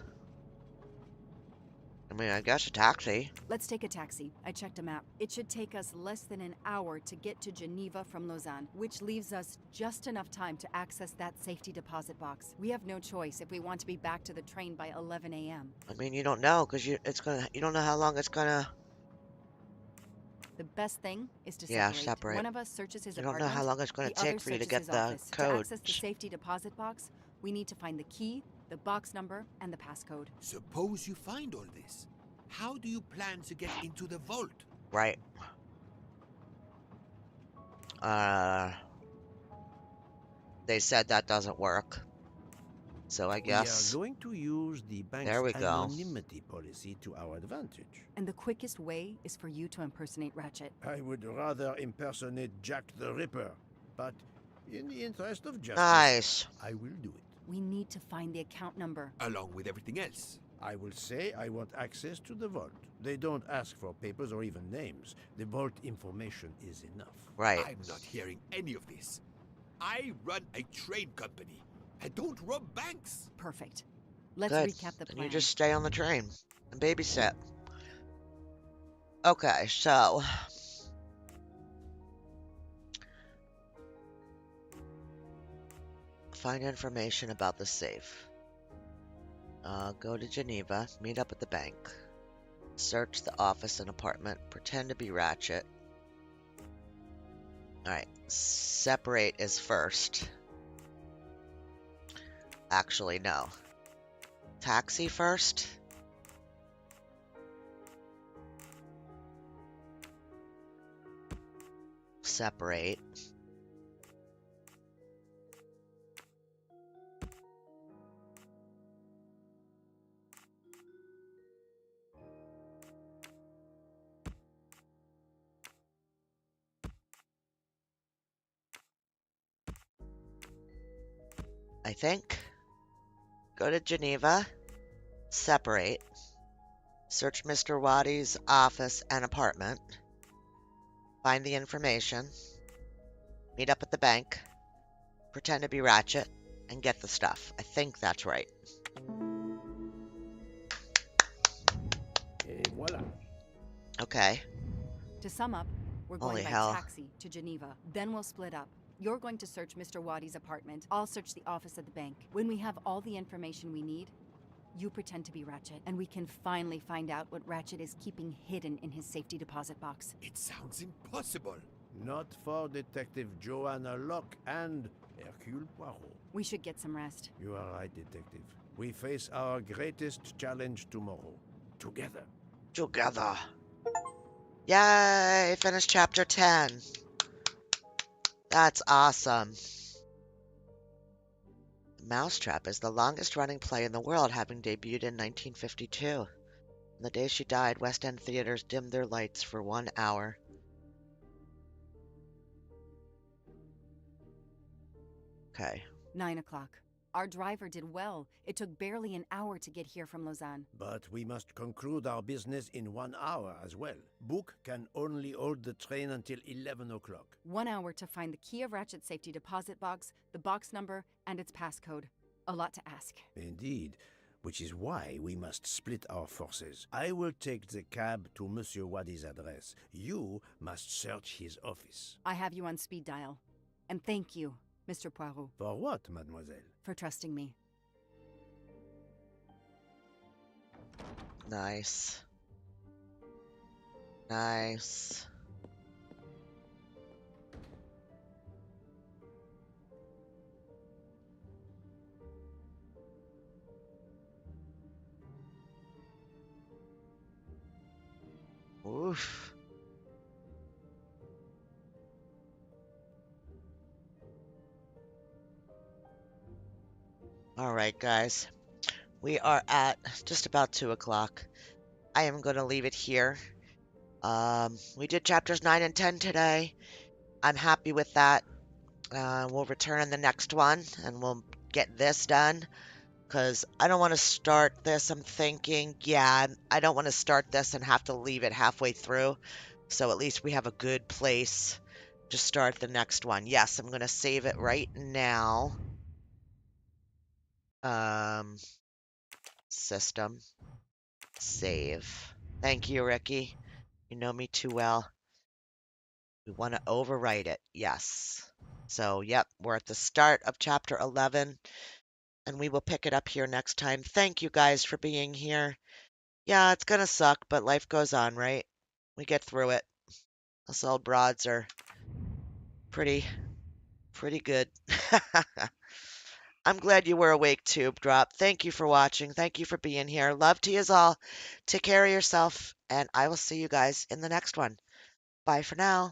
I mean, I guess a taxi. Let's take a taxi. I checked a map. It should take us less than an hour to get to Geneva from Lausanne, which leaves us just enough time to access that safety deposit box. We have no choice if we want to be back to the train by 11 a.m. I mean, you don't know because you don't know how long it's gonna. The best thing is to Yeah, separate. separate. One of us searches his You don't know apartment. how long it's gonna the other take for you to searches get his the office. code. To access the safety deposit box, we need to find the key, the box number, and the passcode. Suppose you find all this. How do you plan to get into the vault? Right. They said that doesn't work. So I guess we are going to use the bank's there we go. anonymity policy to our advantage. And the quickest way is for you to impersonate Ratchet. I would rather impersonate Jack the Ripper, but in the interest of justice, Nice. I will do it. We need to find the account number. Along with everything else. I will say I want access to the vault. They don't ask for papers or even names. The vault information is enough. Right. I'm not hearing any of this. I run a train company. I don't rob banks. Perfect. Let's Good. recap the And plan. you just stay on the train and babysit. Okay, so find information about the safe. Go to Geneva, meet up at the bank. Search the office and apartment. Pretend to be Ratchet. Alright, separate is first. Actually, no. Taxi first? Separate. I think. Go to Geneva. Separate. Search Mr. Waddy's office and apartment. Find the information. Meet up at the bank. Pretend to be Ratchet. And get the stuff. I think that's right. Et voilà. Okay. To sum up, we're going Holy by hell. taxi to Geneva. Then we'll split up. You're going to search Mr. Waddy's apartment. I'll search the office at the bank. When we have all the information we need, you pretend to be Ratchet, and we can finally find out what Ratchet is keeping hidden in his safety deposit box. It sounds impossible. Not for Detective Joanna Locke and Hercule Poirot. We should get some rest. You are right, Detective. We face our greatest challenge tomorrow. Together. Together. Yay! Finished chapter 10. That's awesome. Mousetrap is the longest running play in the world, having debuted in 1952. On the day she died, West End theaters dimmed their lights for 1 hour. Okay. 9 o'clock. Our driver did well. It took barely an hour to get here from Lausanne. But we must conclude our business in 1 hour as well. Book can only hold the train until 11 o'clock. 1 hour to find the key of Ratchet's safety deposit box, the box number, and its passcode. A lot to ask. Indeed, which is why we must split our forces. I will take the cab to Monsieur Waddy's address. You must search his office. I have you on speed dial. And thank you, Mr. Poirot. For what, mademoiselle? For trusting me. Nice. Nice. Oof. All right, guys. We are at just about 2 o'clock. I am going to leave it here. We did chapters 9 and 10 today. I'm happy with that. We'll return in the next one, and we'll get this done. Because I don't want to start this. I'm thinking, yeah, I don't want to start this and have to leave it halfway through. So at least we have a good place to start the next one. Yes, I'm going to save it right now. System. Save. Thank you, Ricky. You know me too well. We want to overwrite it. Yes. So, yep, we're at the start of chapter 11, and we will pick it up here next time. Thank you guys for being here. Yeah, it's going to suck, but life goes on, right? We get through it. Us old broads are pretty good. I'm glad you were awake, Tube Drop. Thank you for watching. Thank you for being here. Love to you all. Take care of yourself, and I will see you guys in the next one. Bye for now.